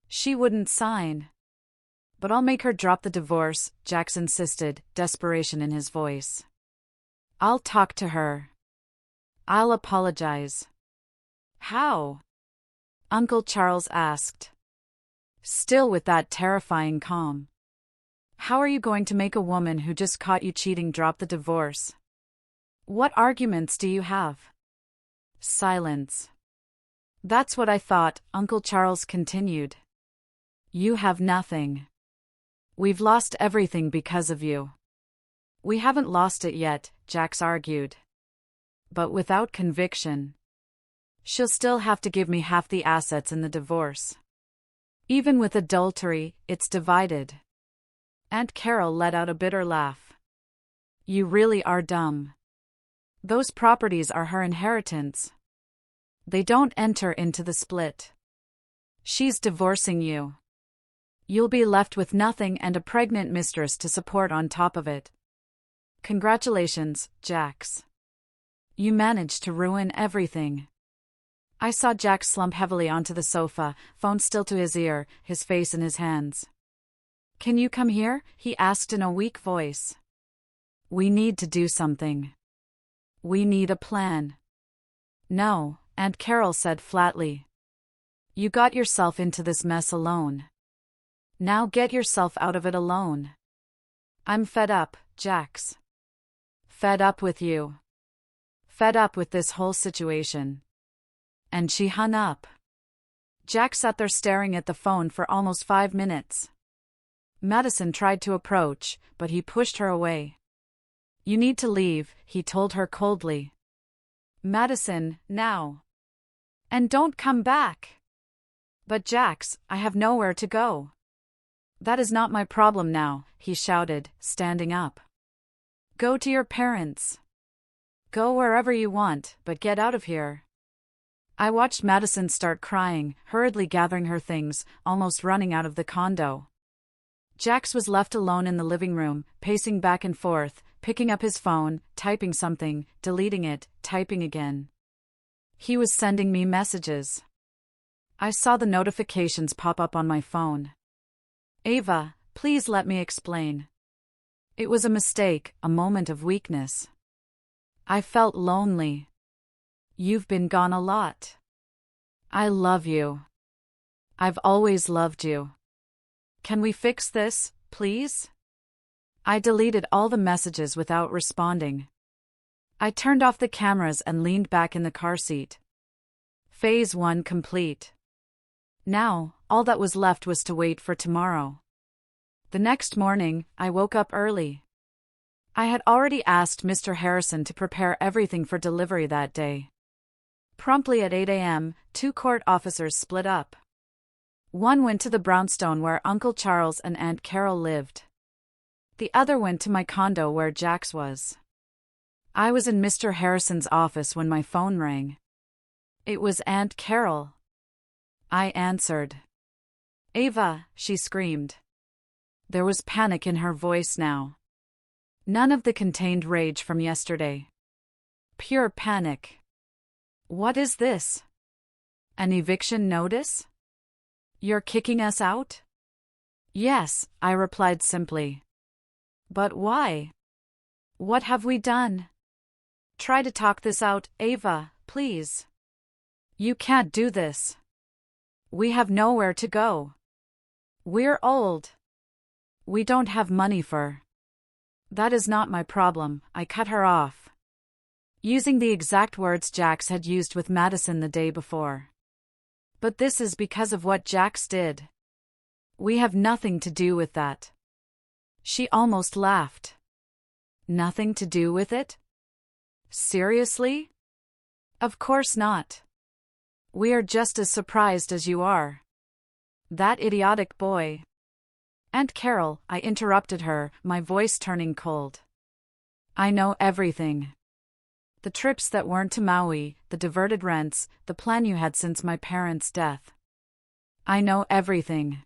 She wouldn't sign. But I'll make her drop the divorce," Jax insisted, desperation in his voice. "I'll talk to her. I'll apologize." "How?" Uncle Charles asked. Still with that terrifying calm. "How are you going to make a woman who just caught you cheating drop the divorce? What arguments do you have?" Silence. That's what I thought, Uncle Charles continued. You have nothing. We've lost everything because of you. We haven't lost it yet, Jax argued. But without conviction. She'll still have to give me half the assets in the divorce. Even with adultery, it's divided. Aunt Carol let out a bitter laugh. You really are dumb. Those properties are her inheritance. They don't enter into the split. She's divorcing you. You'll be left with nothing and a pregnant mistress to support on top of it. Congratulations, Jax. You managed to ruin everything. I saw Jax slump heavily onto the sofa, phone still to his ear, his face in his hands. Can you come here? He asked in a weak voice. We need to do something. We need a plan. No, Aunt Carol said flatly. You got yourself into this mess alone. Now get yourself out of it alone. I'm fed up, Jax. Fed up with you. Fed up with this whole situation. And she hung up. Jax sat there staring at the phone for almost 5 minutes. Madison tried to approach, but he pushed her away. You need to leave, he told her coldly. Madison, now. And don't come back. But Jax, I have nowhere to go. That is not my problem now, he shouted, standing up. Go to your parents. Go wherever you want, but get out of here. I watched Madison start crying, hurriedly gathering her things, almost running out of the condo. Jax was left alone in the living room, pacing back and forth, picking up his phone, typing something, deleting it, typing again. He was sending me messages. I saw the notifications pop up on my phone. Ava, please let me explain. It was a mistake, a moment of weakness. I felt lonely. You've been gone a lot. I love you. I've always loved you. Can we fix this, please? I deleted all the messages without responding. I turned off the cameras and leaned back in the car seat. Phase 1 complete. Now, all that was left was to wait for tomorrow. The next morning, I woke up early. I had already asked Mr. Harrison to prepare everything for delivery that day. Promptly at 8 a.m., 2 court officers split up. One went to the brownstone where Uncle Charles and Aunt Carol lived. The other went to my condo where Jax was. I was in Mr. Harrison's office when my phone rang. It was Aunt Carol. I answered. Ava, she screamed. There was panic in her voice now. None of the contained rage from yesterday. Pure panic. What is this? An eviction notice? You're kicking us out? Yes, I replied simply. But why? What have we done? Try to talk this out, Ava, please. You can't do this. We have nowhere to go. We're old. We don't have money for. That is not my problem, I cut her off. Using the exact words Jax had used with Madison the day before. But this is because of what Jax did. We have nothing to do with that. She almost laughed. Nothing to do with it? Seriously? Of course not. We are just as surprised as you are. That idiotic boy. Aunt Carol, I interrupted her, my voice turning cold. I know everything. The trips that weren't to Maui, the diverted rents, the plan you had since my parents' death. I know everything.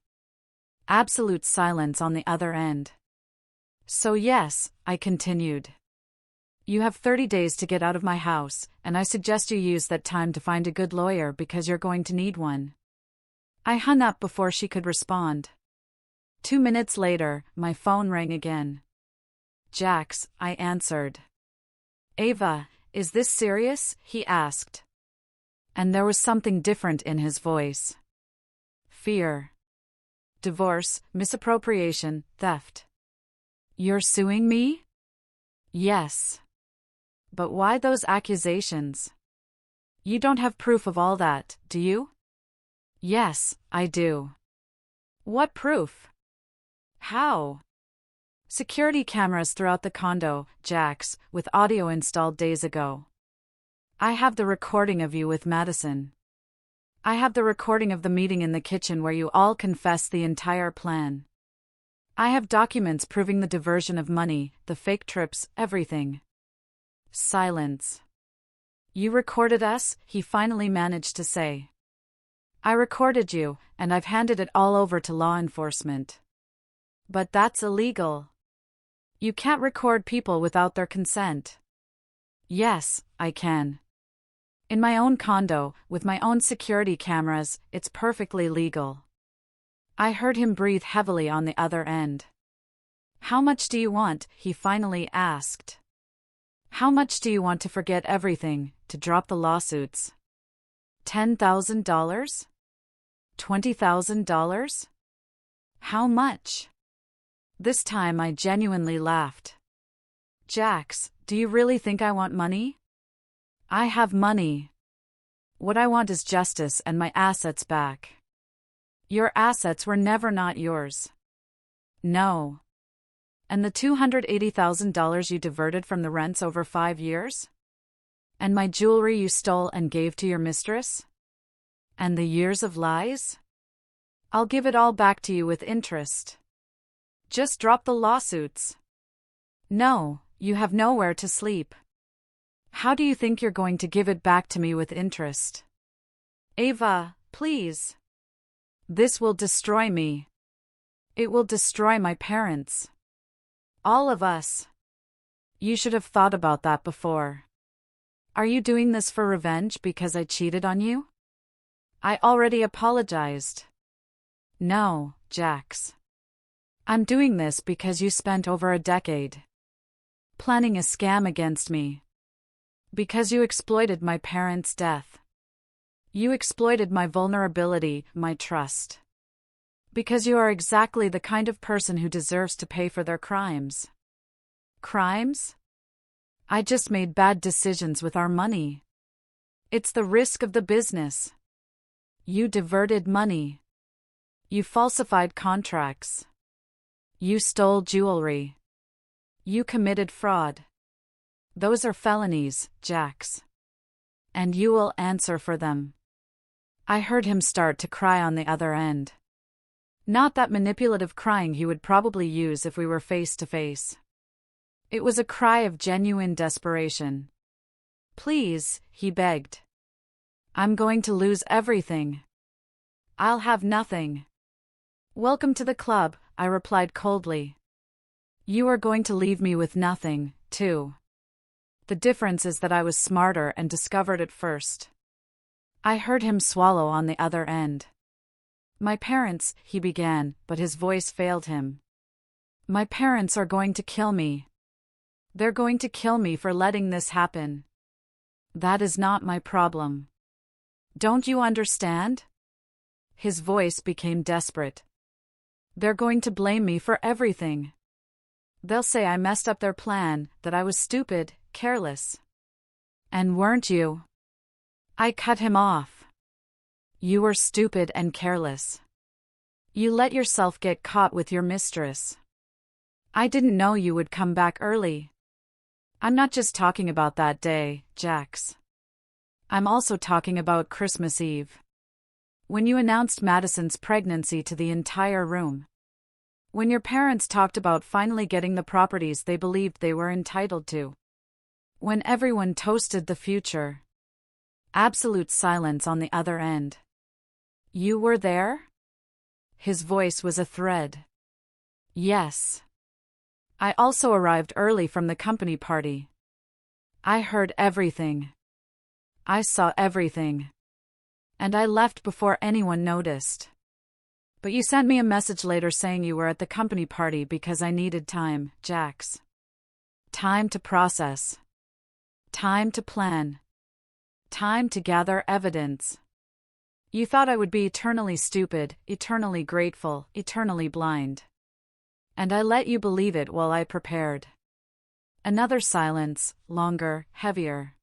Absolute silence on the other end. So yes, I continued. You have 30 days to get out of my house, and I suggest you use that time to find a good lawyer because you're going to need one. I hung up before she could respond. 2 minutes later, my phone rang again. Jax, I answered. Ava, is this serious? He asked. And there was something different in his voice. Fear. Divorce, misappropriation, theft. You're suing me? Yes. But why those accusations? You don't have proof of all that, do you? Yes, I do. What proof? How? Security cameras throughout the condo, Jax, with audio installed days ago. I have the recording of you with Madison. I have the recording of the meeting in the kitchen where you all confessed the entire plan. I have documents proving the diversion of money, the fake trips, everything. Silence. You recorded us, he finally managed to say. I recorded you, and I've handed it all over to law enforcement. But that's illegal. You can't record people without their consent. Yes, I can. In my own condo, with my own security cameras, it's perfectly legal. I heard him breathe heavily on the other end. How much do you want? He finally asked. How much do you want to forget everything, to drop the lawsuits? $10,000? $20,000? How much? This time I genuinely laughed. Jax, do you really think I want money? I have money. What I want is justice and my assets back. Your assets were never not yours. No. And the $280,000 you diverted from the rents over 5 years? And my jewelry you stole and gave to your mistress? And the years of lies? I'll give it all back to you with interest. Just drop the lawsuits. No, you have nowhere to sleep. How do you think you're going to give it back to me with interest? Ava, please. This will destroy me. It will destroy my parents. All of us. You should have thought about that before. Are you doing this for revenge because I cheated on you? I already apologized. No, Jax. I'm doing this because you spent over a decade planning a scam against me. Because you exploited my parents' death. You exploited my vulnerability, my trust. Because you are exactly the kind of person who deserves to pay for their crimes. Crimes? I just made bad decisions with our money. It's the risk of the business. You diverted money. You falsified contracts. You stole jewelry. You committed fraud. Those are felonies, Jax. And you will answer for them. I heard him start to cry on the other end. Not that manipulative crying he would probably use if we were face to face. It was a cry of genuine desperation. Please, he begged. I'm going to lose everything. I'll have nothing. Welcome to the club, I replied coldly. You are going to leave me with nothing, too. The difference is that I was smarter and discovered it first. I heard him swallow on the other end. My parents, he began, but his voice failed him. My parents are going to kill me. They're going to kill me for letting this happen. That is not my problem. Don't you understand? His voice became desperate. They're going to blame me for everything. They'll say I messed up their plan, that I was stupid, careless. And weren't you? I cut him off. You were stupid and careless. You let yourself get caught with your mistress. I didn't know you would come back early. I'm not just talking about that day, Jax. I'm also talking about Christmas Eve. When you announced Madison's pregnancy to the entire room. When your parents talked about finally getting the properties they believed they were entitled to. When everyone toasted the future. Absolute silence on the other end. You were there? His voice was a thread. Yes. I also arrived early from the company party. I heard everything. I saw everything. And I left before anyone noticed. But you sent me a message later saying you were at the company party because I needed time, Jax. Time to process. Time to plan. Time to gather evidence. You thought I would be eternally stupid, eternally grateful, eternally blind. And I let you believe it while I prepared. Another silence, longer, heavier.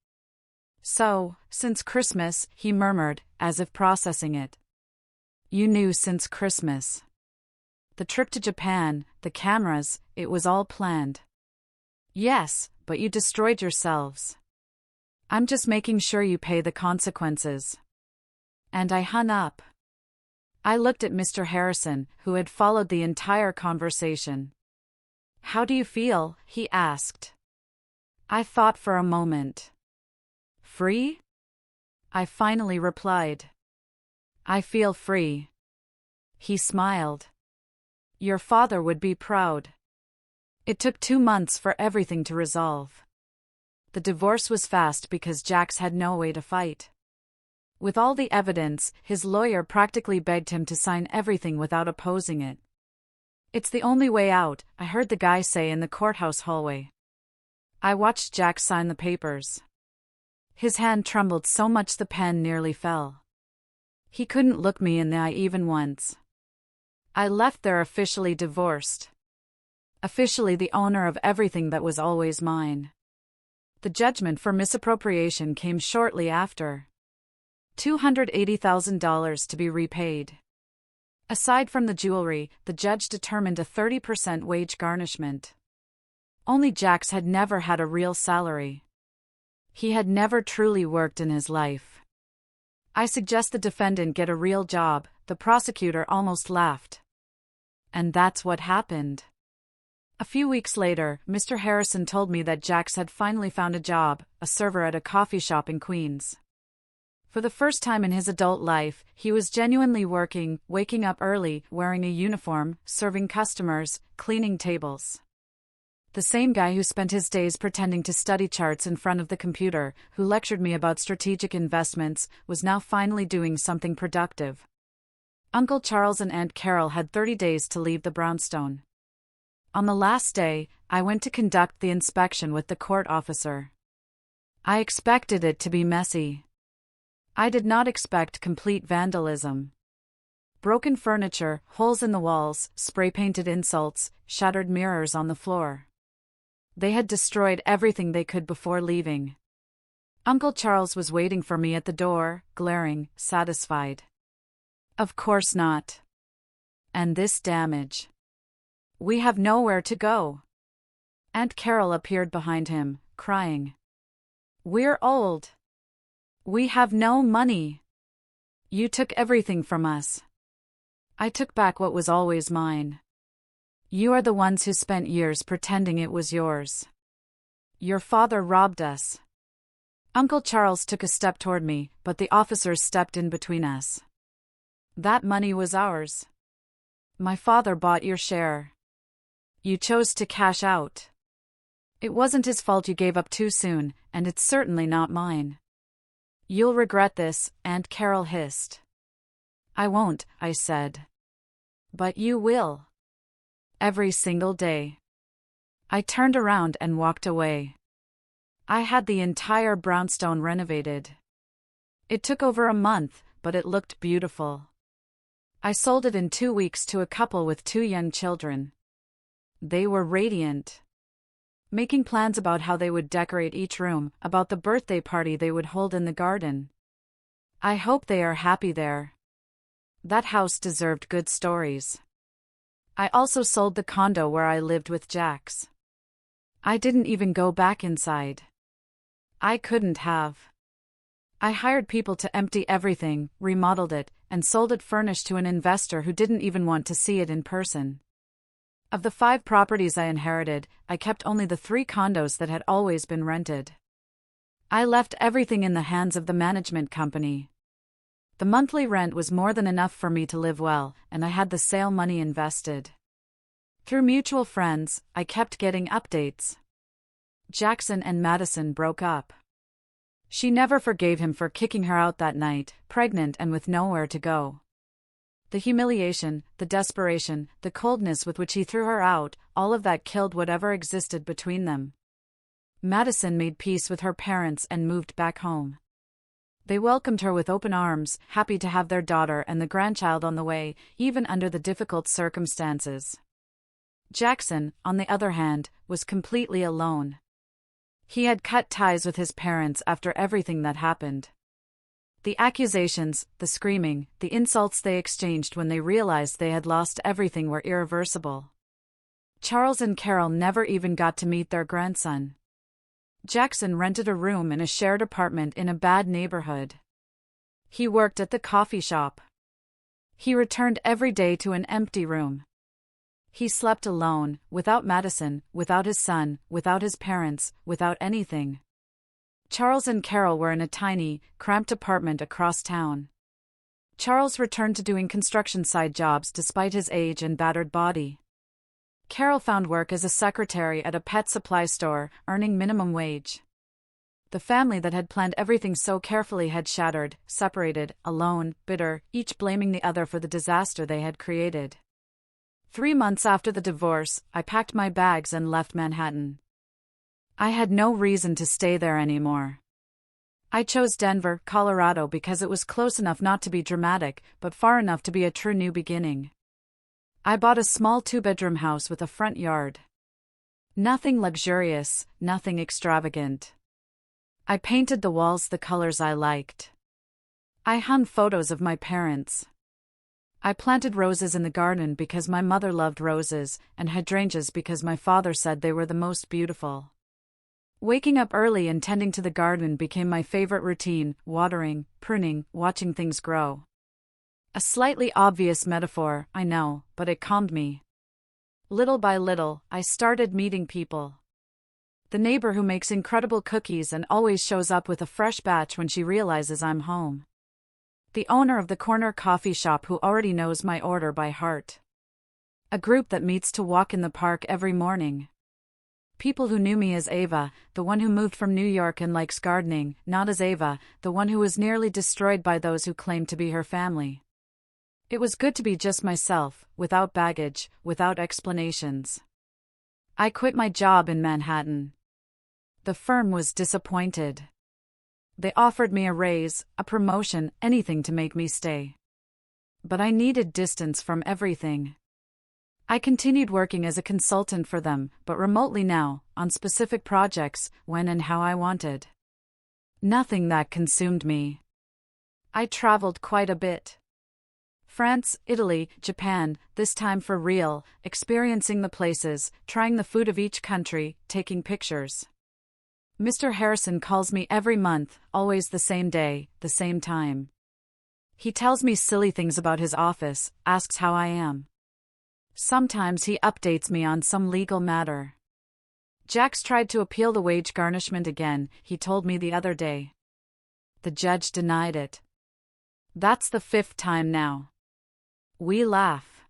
So, since Christmas, he murmured, as if processing it. You knew since Christmas. The trip to Japan, the cameras, it was all planned. Yes, but you destroyed yourselves. I'm just making sure you pay the consequences. And I hung up. I looked at Mr. Harrison, who had followed the entire conversation. How do you feel? He asked. I thought for a moment. Free? I finally replied. I feel free. He smiled. Your father would be proud. It took 2 months for everything to resolve. The divorce was fast because Jax had no way to fight. With all the evidence, his lawyer practically begged him to sign everything without opposing it. It's the only way out, I heard the guy say in the courthouse hallway. I watched Jax sign the papers. His hand trembled so much the pen nearly fell. He couldn't look me in the eye even once. I left there officially divorced. Officially the owner of everything that was always mine. The judgment for misappropriation came shortly after. $280,000 to be repaid. Aside from the jewelry, the judge determined a 30% wage garnishment. Only Jax had never had a real salary. He had never truly worked in his life. I suggest the defendant get a real job, the prosecutor almost laughed. And that's what happened. A few weeks later, Mr. Harrison told me that Jax had finally found a job, a server at a coffee shop in Queens. For the first time in his adult life, he was genuinely working, waking up early, wearing a uniform, serving customers, cleaning tables. The same guy who spent his days pretending to study charts in front of the computer, who lectured me about strategic investments, was now finally doing something productive. Uncle Charles and Aunt Carol had 30 days to leave the brownstone. On the last day, I went to conduct the inspection with the court officer. I expected it to be messy. I did not expect complete vandalism. Broken furniture, holes in the walls, spray-painted insults, shattered mirrors on the floor. They had destroyed everything they could before leaving. Uncle Charles was waiting for me at the door, glaring, satisfied. Of course not. And this damage. We have nowhere to go. Aunt Carol appeared behind him, crying. We're old. We have no money. You took everything from us. I took back what was always mine. You are the ones who spent years pretending it was yours. Your father robbed us. Uncle Charles took a step toward me, but the officers stepped in between us. That money was ours. My father bought your share. You chose to cash out. It wasn't his fault you gave up too soon, and it's certainly not mine. You'll regret this, Aunt Carol hissed. I won't, I said. But you will. Every single day. I turned around and walked away. I had the entire brownstone renovated. It took over a month, but it looked beautiful. I sold it in 2 weeks to a couple with 2 young children. They were radiant. Making plans about how they would decorate each room, about the birthday party they would hold in the garden. I hope they are happy there. That house deserved good stories. I also sold the condo where I lived with Jax. I didn't even go back inside. I couldn't have. I hired people to empty everything, remodeled it, and sold it furnished to an investor who didn't even want to see it in person. Of the 5 properties I inherited, I kept only the 3 condos that had always been rented. I left everything in the hands of the management company. The monthly rent was more than enough for me to live well, and I had the sale money invested. Through mutual friends, I kept getting updates. Jackson and Madison broke up. She never forgave him for kicking her out that night, pregnant and with nowhere to go. The humiliation, the desperation, the coldness with which he threw her out, all of that killed whatever existed between them. Madison made peace with her parents and moved back home. They welcomed her with open arms, happy to have their daughter and the grandchild on the way, even under the difficult circumstances. Jackson, on the other hand, was completely alone. He had cut ties with his parents after everything that happened. The accusations, the screaming, the insults they exchanged when they realized they had lost everything were irreversible. Charles and Carol never even got to meet their grandson. Jackson rented a room in a shared apartment in a bad neighborhood. He worked at the coffee shop. He returned every day to an empty room. He slept alone, without Madison, without his son, without his parents, without anything. Charles and Carol were in a tiny, cramped apartment across town. Charles returned to doing construction side jobs despite his age and battered body. Carol found work as a secretary at a pet supply store, earning minimum wage. The family that had planned everything so carefully had shattered, separated, alone, bitter, each blaming the other for the disaster they had created. 3 months after the divorce, I packed my bags and left Manhattan. I had no reason to stay there anymore. I chose Denver, Colorado because it was close enough not to be dramatic, but far enough to be a true new beginning. I bought a small 2-bedroom house with a front yard. Nothing luxurious, nothing extravagant. I painted the walls the colors I liked. I hung photos of my parents. I planted roses in the garden because my mother loved roses, and hydrangeas because my father said they were the most beautiful. Waking up early and tending to the garden became my favorite routine, watering, pruning, watching things grow. A slightly obvious metaphor, I know, but it calmed me. Little by little, I started meeting people. The neighbor who makes incredible cookies and always shows up with a fresh batch when she realizes I'm home. The owner of the corner coffee shop who already knows my order by heart. A group that meets to walk in the park every morning. People who knew me as Ava, the one who moved from New York and likes gardening, not as Ava, the one who was nearly destroyed by those who claimed to be her family. It was good to be just myself, without baggage, without explanations. I quit my job in Manhattan. The firm was disappointed. They offered me a raise, a promotion, anything to make me stay. But I needed distance from everything. I continued working as a consultant for them, but remotely now, on specific projects, when and how I wanted. Nothing that consumed me. I traveled quite a bit. France, Italy, Japan, this time for real, experiencing the places, trying the food of each country, taking pictures. Mr. Harrison calls me every month, always the same day, the same time. He tells me silly things about his office, asks how I am. Sometimes he updates me on some legal matter. Jax tried to appeal the wage garnishment again, he told me the other day. The judge denied it. That's the 5th time now. We laugh.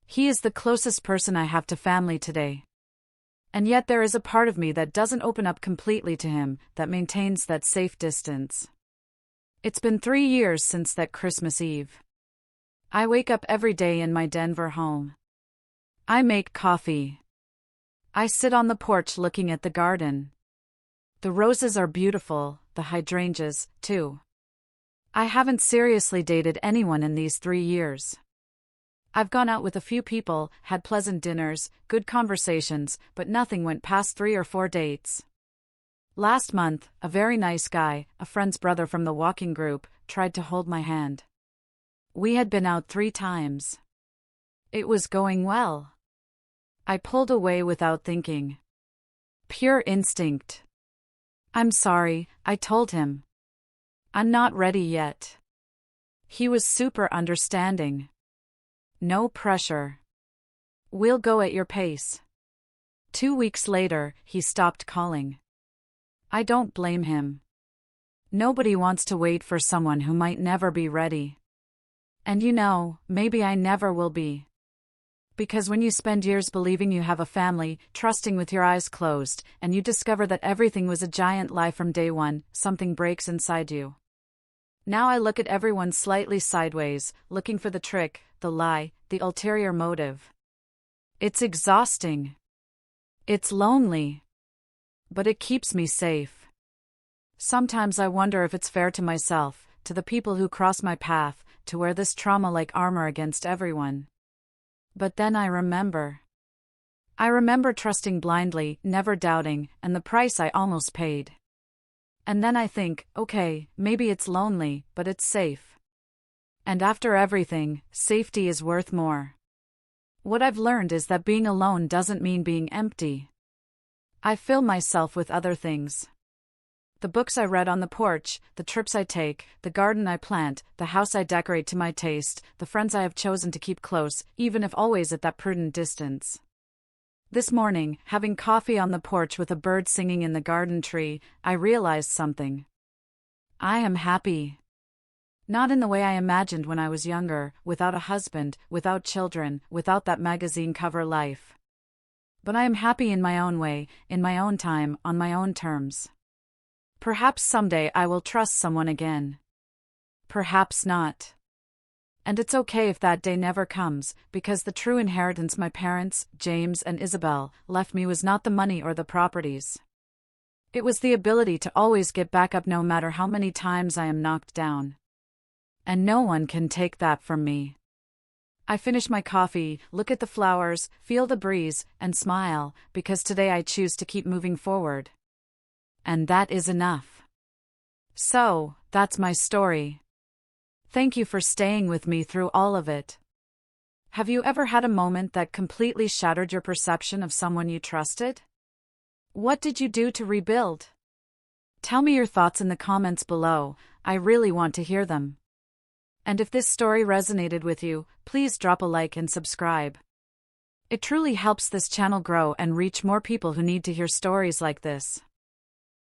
He is the closest person I have to family today. And yet there is a part of me that doesn't open up completely to him, that maintains that safe distance. It's been 3 years since that Christmas Eve. I wake up every day in my Denver home. I make coffee. I sit on the porch looking at the garden. The roses are beautiful, the hydrangeas, too. I haven't seriously dated anyone in these 3 years. I've gone out with a few people, had pleasant dinners, good conversations, but nothing went past 3 or 4 dates. Last month, a very nice guy, a friend's brother from the walking group, tried to hold my hand. We had been out 3 times. It was going well. I pulled away without thinking. Pure instinct. I'm sorry, I told him. I'm not ready yet. He was super understanding. No pressure. We'll go at your pace. 2 weeks later, he stopped calling. I don't blame him. Nobody wants to wait for someone who might never be ready. And you know, maybe I never will be. Because when you spend years believing you have a family, trusting with your eyes closed, and you discover that everything was a giant lie from day one, something breaks inside you. Now I look at everyone slightly sideways, looking for the trick, the lie, the ulterior motive. It's exhausting. It's lonely. But it keeps me safe. Sometimes I wonder if it's fair to myself, to the people who cross my path, to wear this trauma like armor against everyone. But then I remember. I remember trusting blindly, never doubting, and the price I almost paid. And then I think, okay, maybe it's lonely, but it's safe. And after everything, safety is worth more. What I've learned is that being alone doesn't mean being empty. I fill myself with other things. The books I read on the porch, the trips I take, the garden I plant, the house I decorate to my taste, the friends I have chosen to keep close, even if always at that prudent distance. This morning, having coffee on the porch with a bird singing in the garden tree, I realized something. I am happy. Not in the way I imagined when I was younger, without a husband, without children, without that magazine cover life. But I am happy in my own way, in my own time, on my own terms. Perhaps someday I will trust someone again. Perhaps not. And it's okay if that day never comes, because the true inheritance my parents, James and Isabel, left me was not the money or the properties. It was the ability to always get back up no matter how many times I am knocked down. And no one can take that from me. I finish my coffee, look at the flowers, feel the breeze, and smile, because today I choose to keep moving forward. And that is enough. So, that's my story. Thank you for staying with me through all of it. Have you ever had a moment that completely shattered your perception of someone you trusted? What did you do to rebuild? Tell me your thoughts in the comments below. I really want to hear them. And if this story resonated with you, please drop a like and subscribe. It truly helps this channel grow and reach more people who need to hear stories like this.